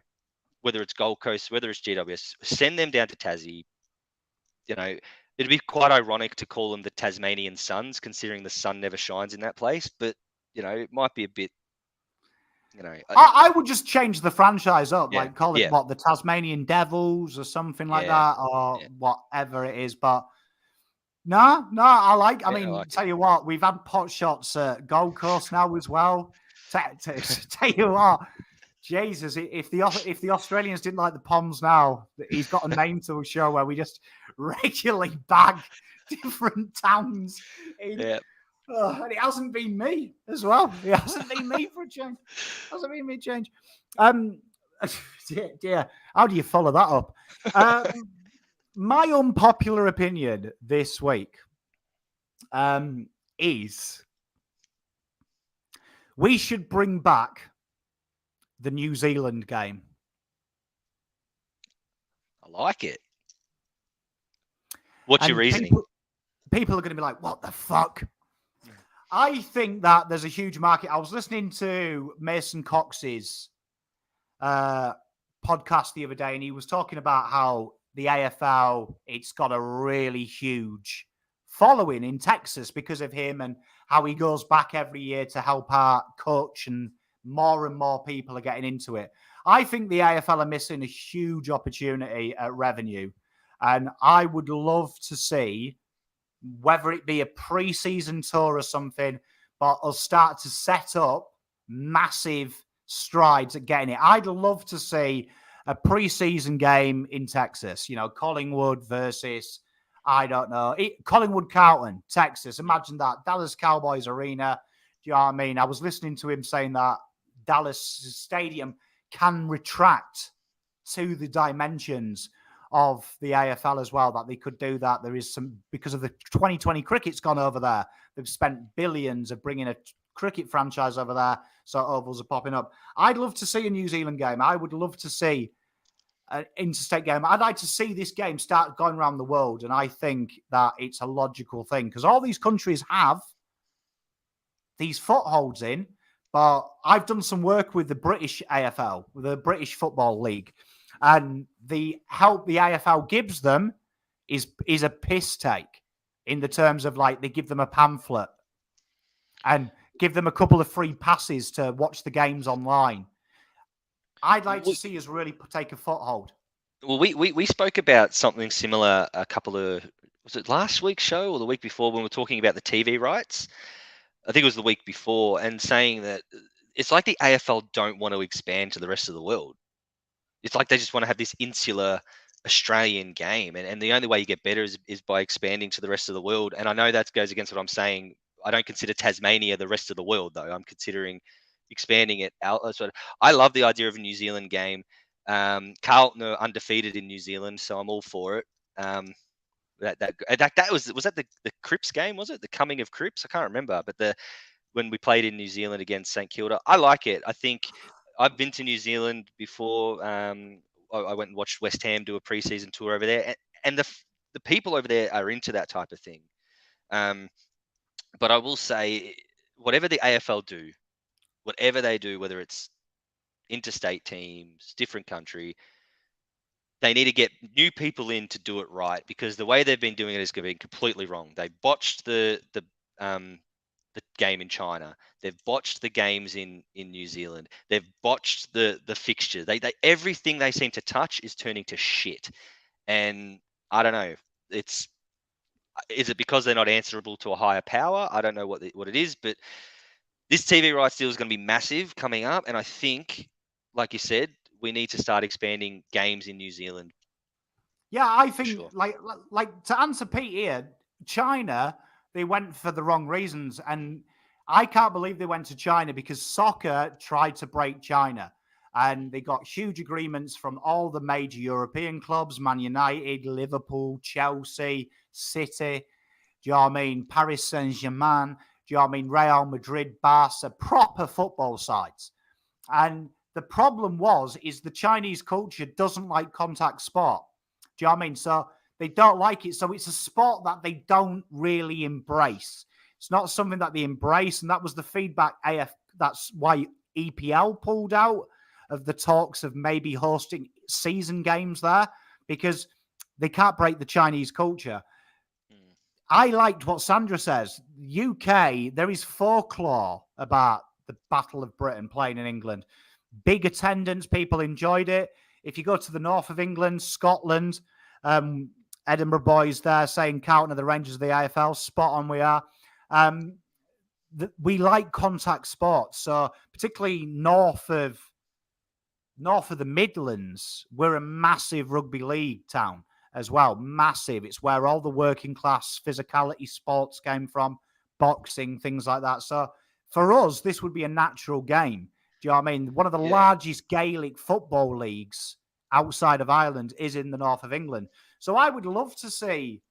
whether it's Gold Coast, whether it's GWS. Send them down to Tassie. You know, it'd be quite ironic to call them the Tasmanian Suns, considering the sun never shines in that place. But, you know, it might be a bit, you know. I would just change the franchise up, Yeah, like call it what, the Tasmanian Devils or something like that, or whatever it is. But no, I mean, tell you what, we've had pot shots at Gold Coast now as well. Tell you what, Jesus, if the Australians didn't like the Poms now, he's got a name to a show where we just regularly bag different towns. And it hasn't been me as well. It hasn't been me for a change. It hasn't been me change. Dear, how do you follow that up? My unpopular opinion this week is we should bring back the New Zealand game. I like it. What's your reasoning? People are going to be like, what the fuck? I think that there's a huge market. I was listening to Mason Cox's podcast the other day, and he was talking about how the AFL, it's got a really huge following in Texas because of him and how he goes back every year to help out coach, and more people are getting into it. I think the AFL are missing a huge opportunity at revenue, and I would love to see, whether it be a pre-season tour or something, but I'll start to set up massive strides at getting it. I'd love to see a pre-season game in Texas, you know, Collingwood versus, I don't know, Collingwood Carlton, Texas. Imagine that. Dallas Cowboys Arena. Do you know what I mean? I was listening to him saying that Dallas Stadium can retract to the dimensions of the AFL as well, that they could do that. There is some, because of the 2020 cricket's gone over there. They've spent billions of bringing a cricket franchise over there, so ovals are popping up. I'd love to see a New Zealand game. I would love to see an interstate game. I'd like to see this game start going around the world, and I think that it's a logical thing because all these countries have these footholds in, but I've done some work with the British AFL, with the British Football League, and the help the AFL gives them is a piss take in the terms of, like, they give them a pamphlet and give them a couple of free passes to watch the games online. I'd like to see us really take a foothold. Well, we spoke about something similar a couple of, was it last week's show or the week before, when we were talking about the TV rights? I think it was the week before, and saying that it's like the AFL don't want to expand to the rest of the world. It's like they just want to have this insular Australian game. And the only way you get better is by expanding to the rest of the world. And I know that goes against what I'm saying. I don't consider Tasmania the rest of the world, though. I'm considering expanding it out. I love the idea of a New Zealand game. Carlton are undefeated in New Zealand, so I'm all for it. That was that the Cripps game, was it? The coming of Cripps? I can't remember. But when we played in New Zealand against St Kilda, I like it. I think I've been to New Zealand before. I went and watched West Ham do a preseason tour over there, and the people over there are into that type of thing. But I will say, whatever the AFL do, whatever they do, whether it's interstate teams, different country, they need to get new people in to do it right, because the way they've been doing it is going to be completely wrong. They botched the game in China. They've botched the games in New Zealand. They've botched the fixture. They everything they seem to touch is turning to shit. And I don't know. Is it because they're not answerable to a higher power? I don't know what it is, but this TV rights deal is going to be massive coming up. And I think, like you said, we need to start expanding games in New Zealand. Yeah, I think, sure. like to answer Pete here, China, they went for the wrong reasons. And I can't believe they went to China because soccer tried to break China. And they got huge agreements from all the major European clubs, Man United, Liverpool, Chelsea, City. Do you know what I mean? Paris Saint-Germain. Do you know what I mean? Real Madrid, Barca, proper football sides. And the problem is the Chinese culture doesn't like contact sport. Do you know what I mean? So they don't like it. So it's a sport that they don't really embrace. It's not something that they embrace. And that was the feedback that's why EPL pulled out of the talks of maybe hosting season games there, because they can't break the Chinese culture. I liked what Sandra says. UK, there is folklore about the Battle of Britain playing in England. Big attendance, people enjoyed it. If you go to the north of England, Scotland, Edinburgh boys there saying Carlton are the Rangers of the AFL, spot on we are. We like contact sports, so particularly north of the Midlands, we're a massive rugby league town as well. Massive. It's where all the working class physicality sports came from, boxing, things like that. So for us, this would be a natural game. Do you know what I mean? One of the largest Gaelic football leagues outside of Ireland is in the north of England. So I would love to see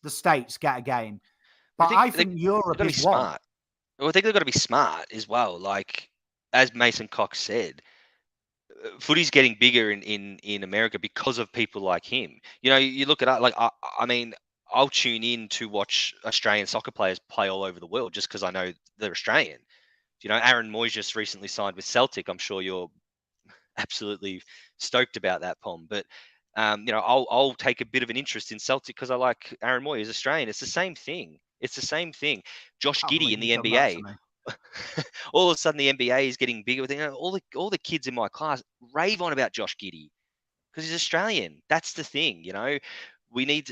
the States get a game. But I think Europe is smart. Well, I think they've got to be smart as well. Like, as Mason Cox said, footy's getting bigger in America because of people like him. You know, you look at it, like, I mean, I'll tune in to watch Australian soccer players play all over the world just because I know they're Australian. You know, Aaron Moy just recently signed with Celtic. I'm sure you're absolutely stoked about that, Pom. But, you know, I'll take a bit of an interest in Celtic because I like Aaron Moy as Australian. It's the same thing. Josh Giddey in the NBA. All of a sudden, the NBA is getting bigger. You know, all the kids in my class rave on about Josh Giddey because he's Australian. That's the thing, you know. We need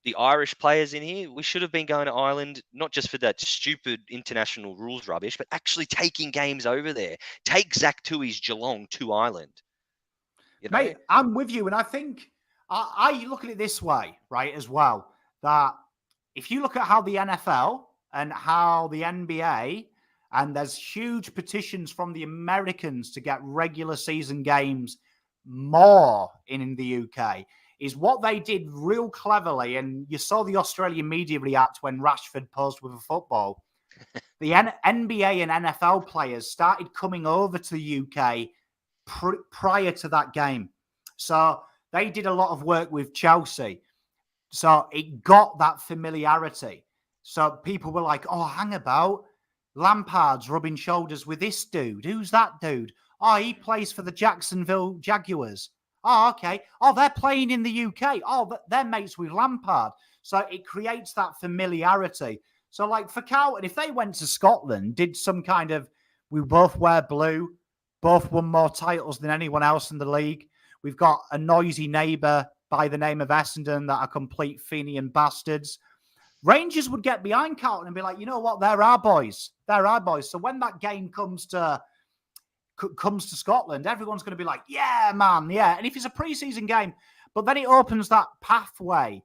the Irish players in here. We should have been going to Ireland, not just for that stupid international rules rubbish, but actually taking games over there. Take Zach Tui's Geelong to Ireland. You know? Mate, I'm with you. And I think I look at it this way, right, as well, that if you look at how the NFL and how the NBA, and there's huge petitions from the Americans to get regular season games more in the UK, is what they did real cleverly. And you saw the Australian media react when Rashford posed with a football. The NBA and NFL players started coming over to the UK prior to that game. So they did a lot of work with Chelsea. So it got that familiarity. So people were like, oh, hang about. Lampard's rubbing shoulders with this dude. Who's that dude? Oh, he plays for the Jacksonville Jaguars. Oh, okay. Oh, they're playing in the UK. Oh, they're mates with Lampard. So it creates that familiarity. So like for Carlton, if they went to Scotland, did some kind of, we both wear blue, both won more titles than anyone else in the league. We've got a noisy neighbour by the name of Essendon that are complete Fenian bastards. Rangers would get behind Carlton and be like, you know what? They're our boys. They're our boys. So when that game comes to Scotland, everyone's going to be like, yeah, man, yeah. And if it's a preseason game, but then it opens that pathway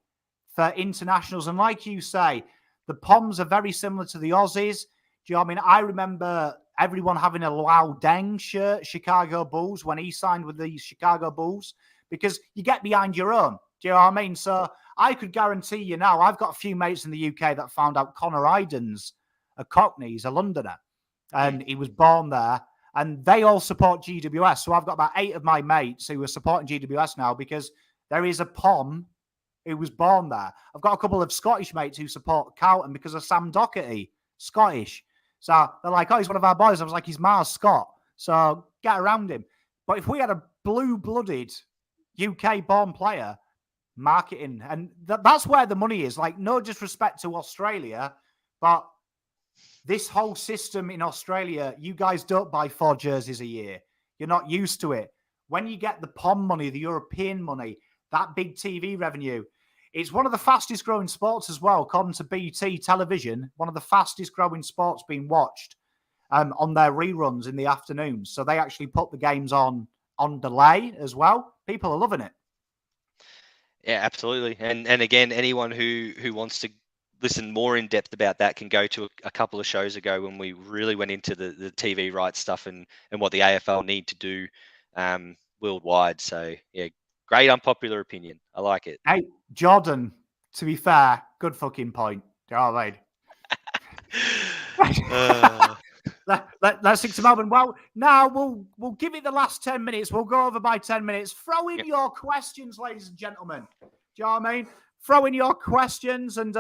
for internationals. And like you say, the Poms are very similar to the Aussies. Do you know what I mean? I remember everyone having a Lau Deng shirt, Chicago Bulls, when he signed with the Chicago Bulls, because you get behind your own. Do you know what I mean? So I could guarantee you now, I've got a few mates in the UK that found out Connor Iden's a Cockney, he's a Londoner, and he was born there, and they all support GWS. So I've got about 8 of my mates who are supporting GWS now because there is a Pom who was born there. I've got a couple of Scottish mates who support Carlton because of Sam Docherty, Scottish. So they're like, oh, he's one of our boys. I was like, he's Mars Scott. So get around him. But if we had a blue-blooded UK-born player, marketing, and that's where the money is. Like, no disrespect to Australia, but this whole system in Australia, you guys don't buy 4 jerseys a year. You're not used to it. When you get the POM money, the European money, that big TV revenue, It's one of the fastest growing sports as well, according to BT Television. One of the fastest growing sports being watched on their reruns in the afternoons. So they actually put the games on delay as well. People are loving it. Yeah, absolutely. And again, anyone who wants to listen more in depth about that can go to a couple of shows ago when we really went into the TV rights stuff and what the AFL need to do worldwide. So yeah, great unpopular opinion. I like it. Hey, Jordan, to be fair, good fucking point. Do you know what I mean? Let's stick to Melbourne. Well, now we'll give it the last 10 minutes. We'll go over by 10 minutes. Throw in your questions, ladies and gentlemen. Do you know what I mean? Throw in your questions and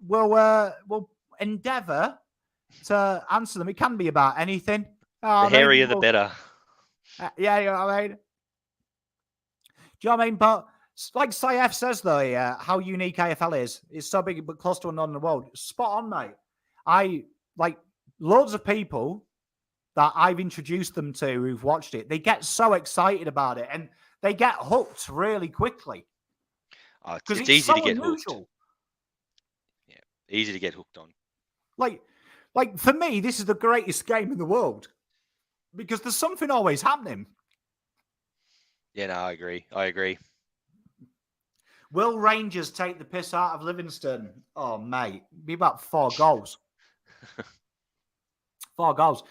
we'll endeavour to answer them. It can be about anything. The hairier, the better. Yeah, you know what I mean? Do you know what I mean? But like Saif says, though, how unique AFL is. It's so big, but close to none in the world. Spot on, mate. I like loads of people that I've introduced them to who've watched it. They get so excited about it and they get hooked really quickly. It's easy so to get unusual. Hooked. Yeah, easy to get hooked on. Like for me, this is the greatest game in the world because there's something always happening. Yeah, no, I agree. Will Rangers take the piss out of Livingston? Oh, mate, be about 4 goals. 4 goals.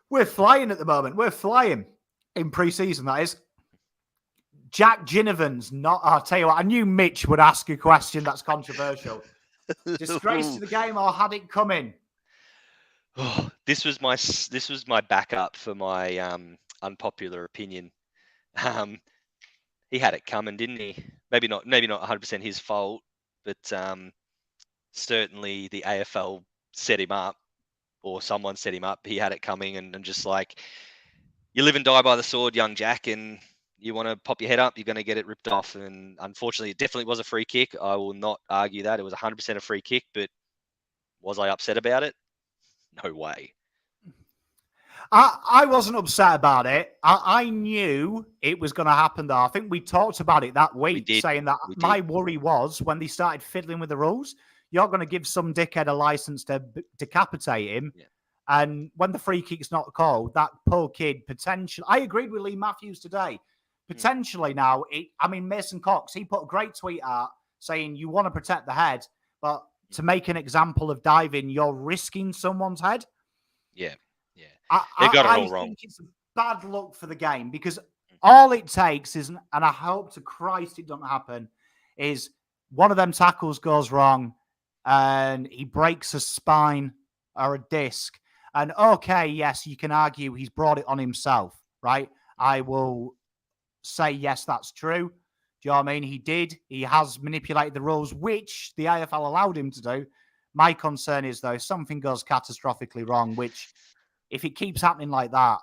We're flying at the moment. We're flying in pre-season, that is. Jack Ginnivan's not... I'll tell you what, I knew Mitch would ask a question that's controversial. Disgrace to the game or had it coming? Oh, this was my backup for my unpopular opinion. He had it coming, didn't he? Maybe not 100% his fault, but certainly the AFL set him up, or someone set him up. He had it coming, and just like, you live and die by the sword, young Jack, and you want to pop your head up, you're going to get it ripped off. And unfortunately, it definitely was a free kick. I will not argue that. It was 100% a free kick, but was I upset about it? No way. I wasn't upset about it. I knew it was going to happen, though. I think we talked about it that week, saying that my worry was when they started fiddling with the rules, you're going to give some dickhead a license to decapitate him. Yeah. And when the free kick's not called, that poor kid potentially... I agreed with Lee Matthews today. Potentially now, Mason Cox, he put a great tweet out saying you want to protect the head, but to make an example of diving, you're risking someone's head. Yeah. They got it all wrong. I think it's a bad look for the game because all it takes is, and I hope to Christ it doesn't happen, is one of them tackles goes wrong and he breaks a spine or a disc. And okay, yes, you can argue he's brought it on himself, right? I will say, yes, that's true. Do you know what I mean? He did. He has manipulated the rules, which the AFL allowed him to do. My concern is, though, if something goes catastrophically wrong, which if it keeps happening like that,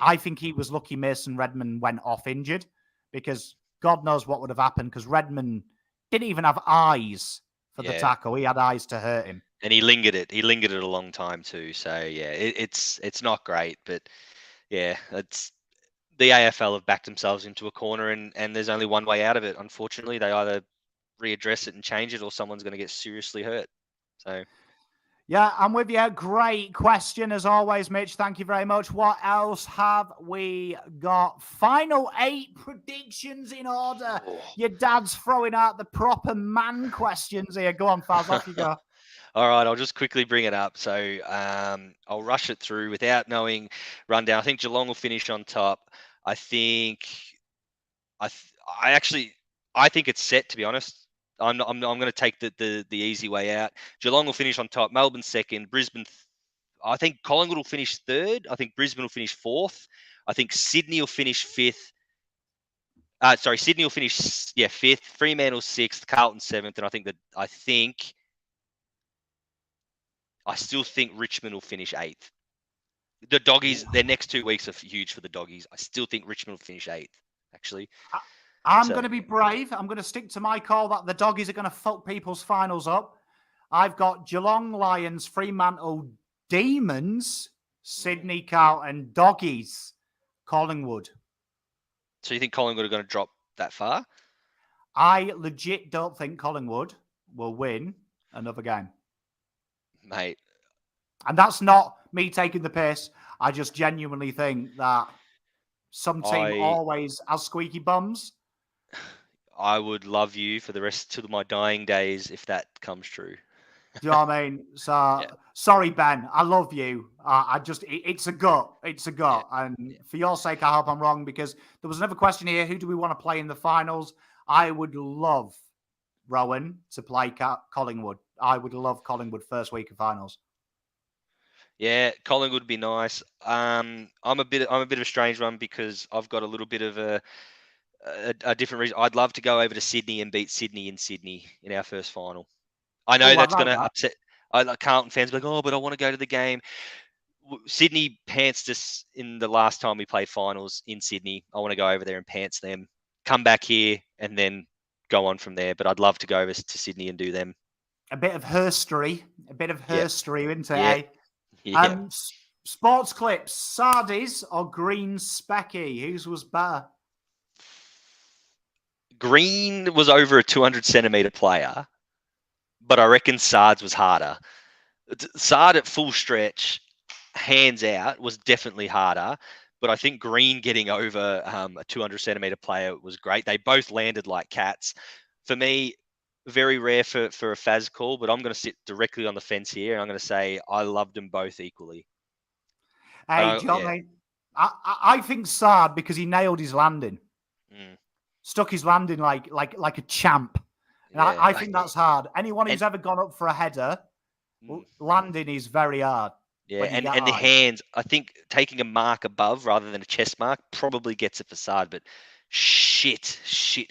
I think he was lucky Mason Redman went off injured because God knows what would have happened because Redman didn't even have eyes for the tackle. He had eyes to hurt him. And he lingered it. He lingered it a long time too. So, yeah, it's not great. But, yeah, the AFL have backed themselves into a corner and there's only one way out of it. Unfortunately, they either readdress it and change it or someone's going to get seriously hurt. So... Yeah, I'm with you. Great question as always, Mitch. Thank you very much. What else have we got? Final 8 predictions in order. Your dad's throwing out the proper man questions here. Go on, Fazz. Off you go. All right, I'll just quickly bring it up. So I'll rush it through without knowing rundown. I think Geelong will finish on top. I think it's set, to be honest. I'm going to take the easy way out. Geelong will finish on top. Melbourne second. Brisbane. I think Collingwood will finish third. I think Brisbane will finish fourth. I think Sydney will finish fifth. Sydney will finish fifth. Fremantle sixth. Carlton seventh. And I still think Richmond will finish eighth. The Doggies. Their next 2 weeks are huge for the Doggies. I still think Richmond will finish eighth. Actually. I'm going to be brave. I'm going to stick to my call that the Doggies are going to fuck people's finals up. I've got Geelong Lions, Fremantle Demons, Sydney Carlton, Doggies, Collingwood. So you think Collingwood are going to drop that far? I legit don't think Collingwood will win another game. Mate. And that's not me taking the piss. I just genuinely think that some team always has squeaky bums. I would love you for the rest of my dying days if that comes true. Do you know what I mean? So, sorry, Ben. I love you. It's a gut. It's a gut. Yeah. And for your sake, I hope I'm wrong, because there was another question here. Who do we want to play in the finals? I would love Rowan to play Collingwood. I would love Collingwood first week of finals. Yeah, Collingwood would be nice. I'm a bit of a strange one because I've got a little bit of a different reason. I'd love to go over to Sydney and beat Sydney in Sydney in our first final. I know that's going to upset Carlton fans. Like, but I want to go to the game. Sydney pantsed us in the last time we played finals in Sydney. I want to go over there and pants them, come back here, and then go on from there. But I'd love to go over to Sydney and do them. A bit of herstory, isn't it? Yeah. Yeah. Sports clips, Sardi's or Green Specky? Whose was better? Green was over a 200-centimeter player, but I reckon Sards was harder. Sard at full stretch, hands out, was definitely harder, but I think Green getting over a 200-centimeter player was great. They both landed like cats. For me, very rare for a Fazz call, but I'm going to sit directly on the fence here, and I'm going to say I loved them both equally. Hey, John, I think Sard, because he nailed his landing. Stuck his landing like a champ. And I think that's hard. Anyone who's ever gone up for a header, landing is very hard. Yeah, and the hands, I think taking a mark above rather than a chest mark probably gets it for Sard, but shit,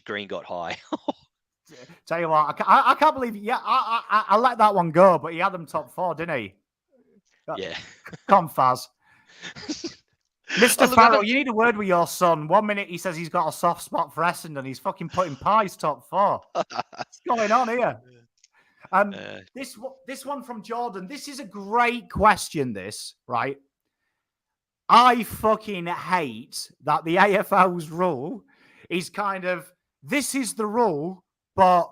Green got high. Tell you what, I can't believe I let that one go, but he had them top 4, didn't he? Yeah. Come, Fazz. Mr. Farrell, you need a word with your son. 1 minute he says he's got a soft spot for Essendon. He's fucking putting Pies top 4. What's going on here? This one from Jordan. This is a great question, this, right? I fucking hate that the AFL's rule is kind of, this is the rule, but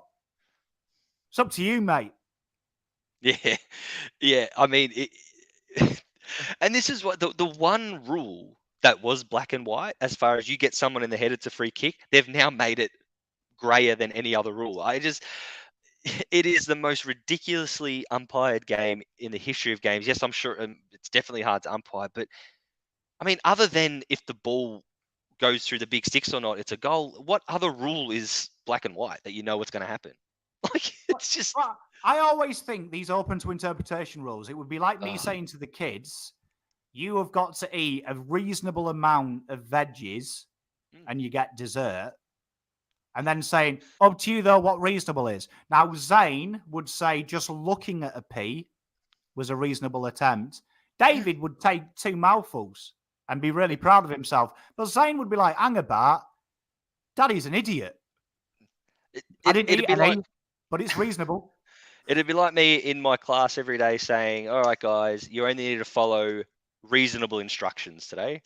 it's up to you, mate. Yeah. I mean, and this is what the one rule that was black and white, as far as you get someone in the head, it's a free kick. They've now made it grayer than any other rule. It is the most ridiculously umpired game in the history of games. Yes, I'm sure it's definitely hard to umpire, but I mean, other than if the ball goes through the big sticks or not, it's a goal. What other rule is black and white that you know what's going to happen? Like, it's just. I always think these open to interpretation rules, it would be like me saying to the kids, you have got to eat a reasonable amount of veggies and you get dessert. And then saying, up to you, though, what reasonable is. Now, Zane would say just looking at a pea was a reasonable attempt. David would take 2 mouthfuls and be really proud of himself. But Zane would be like, hang about, Daddy's an idiot. I didn't eat any, but it's reasonable. It'd be like me in my class every day saying, all right, guys, you only need to follow reasonable instructions today.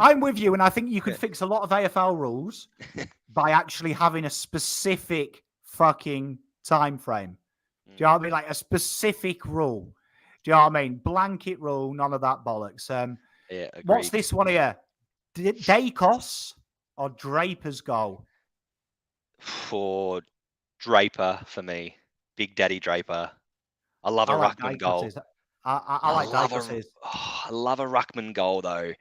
I'm with you, and I think you could fix a lot of AFL rules by actually having a specific fucking time frame. Do you know what I mean? Like a specific rule. Do you know what I mean? Blanket rule, none of that bollocks. Yeah, what's this one here? Dacos or Draper's goal? For Draper, for me. Big Daddy Draper. I love a ruckman goal. I like Dacos. I love a ruckman goal, though.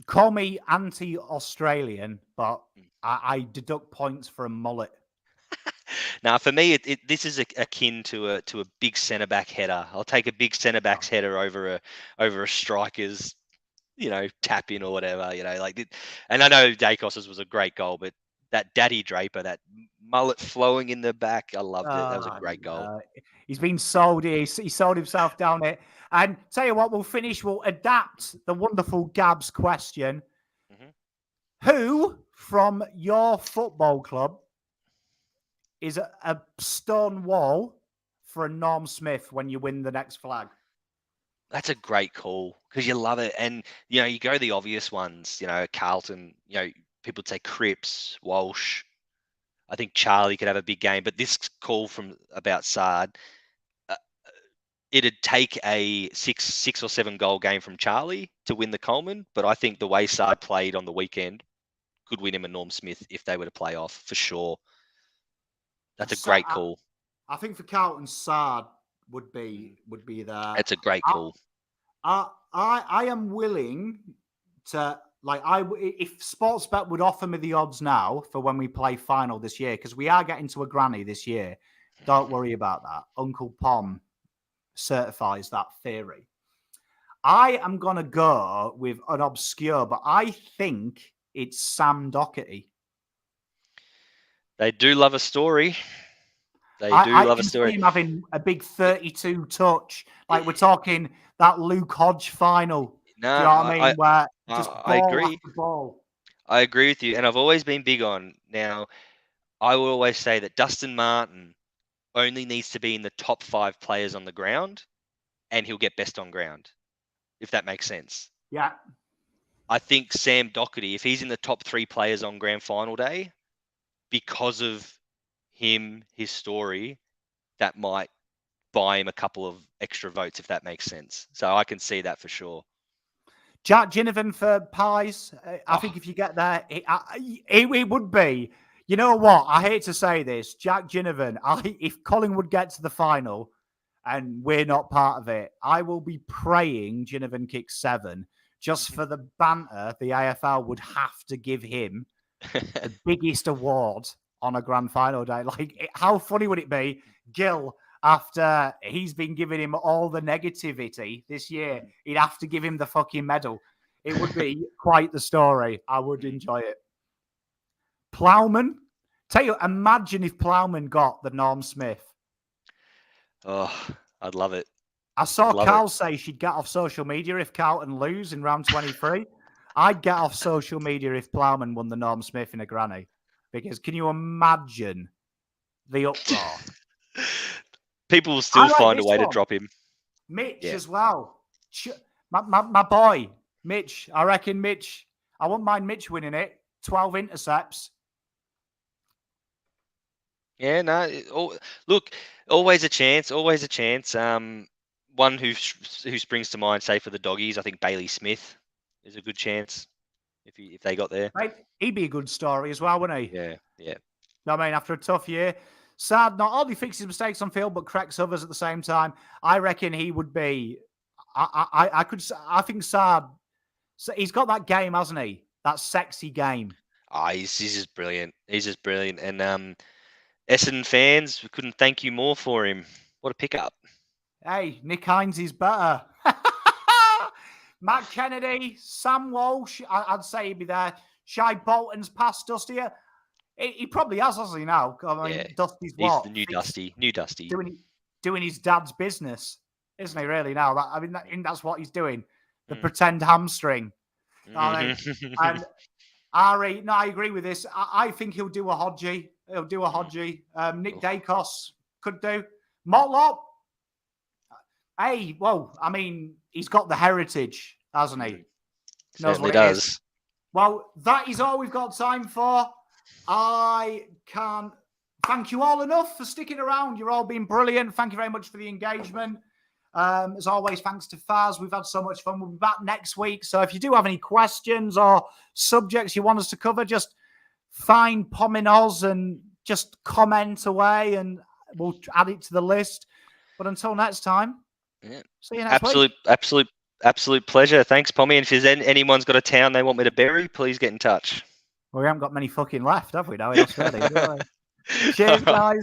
Call me anti-Australian, but I deduct points for a mullet. Now, for me, this is akin to a big centre back header. I'll take a big centre back's header over a striker's, tap in or whatever. And I know Dacos's was a great goal, but that Daddy Draper, that mullet flowing in the back, I loved it. That was a great goal. He's been sold. He sold himself down it. And tell you what, we'll adapt the wonderful Gab's question. Mm-hmm. Who from your football club is a stone wall for a Norm Smith when you win the next flag? That's a great call because you love it. And, you go the obvious ones, Carlton, people would say Cripps, Walsh. I think Charlie could have a big game, but this call from about Sard, it'd take a six or 7 goal game from Charlie to win the Coleman. But I think the way Sard played on the weekend could win him a Norm Smith if they were to play off for sure. That's a great call. I think for Carlton, Sard would be there. That's a great call. I am willing to, like, if Sportsbet would offer me the odds now for when we play final this year, because we are getting to a granny this year. Don't worry about that. Uncle Pom certifies that theory. I am going to go with an obscure, but I think it's Sam Doherty. They do love a story. I can see him having a big 32 touch. Like, we're talking that Luke Hodge final. No, do you know what I mean? Where just ball I agree. after ball. I agree with you. And I've always been big on, now, I will always say that Dustin Martin only needs to be in the top 5 players on the ground and he'll get best on ground, if that makes sense. Yeah. I think Sam Doherty, if he's in the top 3 players on grand final day, because of him, his story, that might buy him a couple of extra votes, if that makes sense. So I can see that for sure. Jack Ginnivan for pies. I think if you get there, it would be. You know what? I hate to say this. Jack Ginnivan, if Collingwood get to the final and we're not part of it, I will be praying Ginnivan kicks 7 just for the banter the AFL would have to give him the biggest award on a grand final day. Like, how funny would it be, Gill, after he's been giving him all the negativity this year, he'd have to give him the fucking medal. It would be quite the story. I would enjoy it. Plowman. Imagine if Plowman got the Norm Smith. Oh, I'd love it. I saw Carl say she'd get off social media if Carlton lose in round 23. I'd get off social media if Plowman won the Norm Smith in a granny. Because can you imagine the uproar? People will still find a way to drop him. Mitch as well. My boy, Mitch. I reckon Mitch. I wouldn't mind Mitch winning it. 12 intercepts. Yeah, no. Look, always a chance. Always a chance. One who springs to mind, say for the doggies, I think Bailey Smith is a good chance if they got there. Right. He'd be a good story as well, wouldn't he? Yeah. I mean, after a tough year, Sad not only fixes mistakes on field but corrects others at the same time. I reckon he would be. I think Sad. He's got that game, hasn't he? That sexy game. He's just brilliant. He's just brilliant. And Essendon fans, we couldn't thank you more for him. What a pickup. Hey, Nick Hines is better. Matt Kennedy, Sam Walsh, I'd say he'd be there. Shai Bolton's past Dusty. He probably hasn't he now? I mean, Dusty's what? He's the new Dusty. Doing his dad's business, isn't he, really, now? That's what he's doing. The pretend hamstring. And Ari, no, I agree with this. I think he'll do a Hodgie. Nick Dacos could do. Motlop. Hey, well, I mean, he's got the heritage, hasn't he? Certainly does. Well, that is all we've got time for. I can't thank you all enough for sticking around. You're all been brilliant. Thank you very much for the engagement. As always, thanks to Fazz. We've had so much fun. We'll be back next week. So if you do have any questions or subjects you want us to cover, just find Pommy and just comment away and we'll add it to the list. But until next time, see you next week. Absolute pleasure. Thanks, Pommy. And if anyone's got a town they want me to bury, please get in touch. Well, we haven't got many fucking left, have we, now in Australia? Cheers, guys.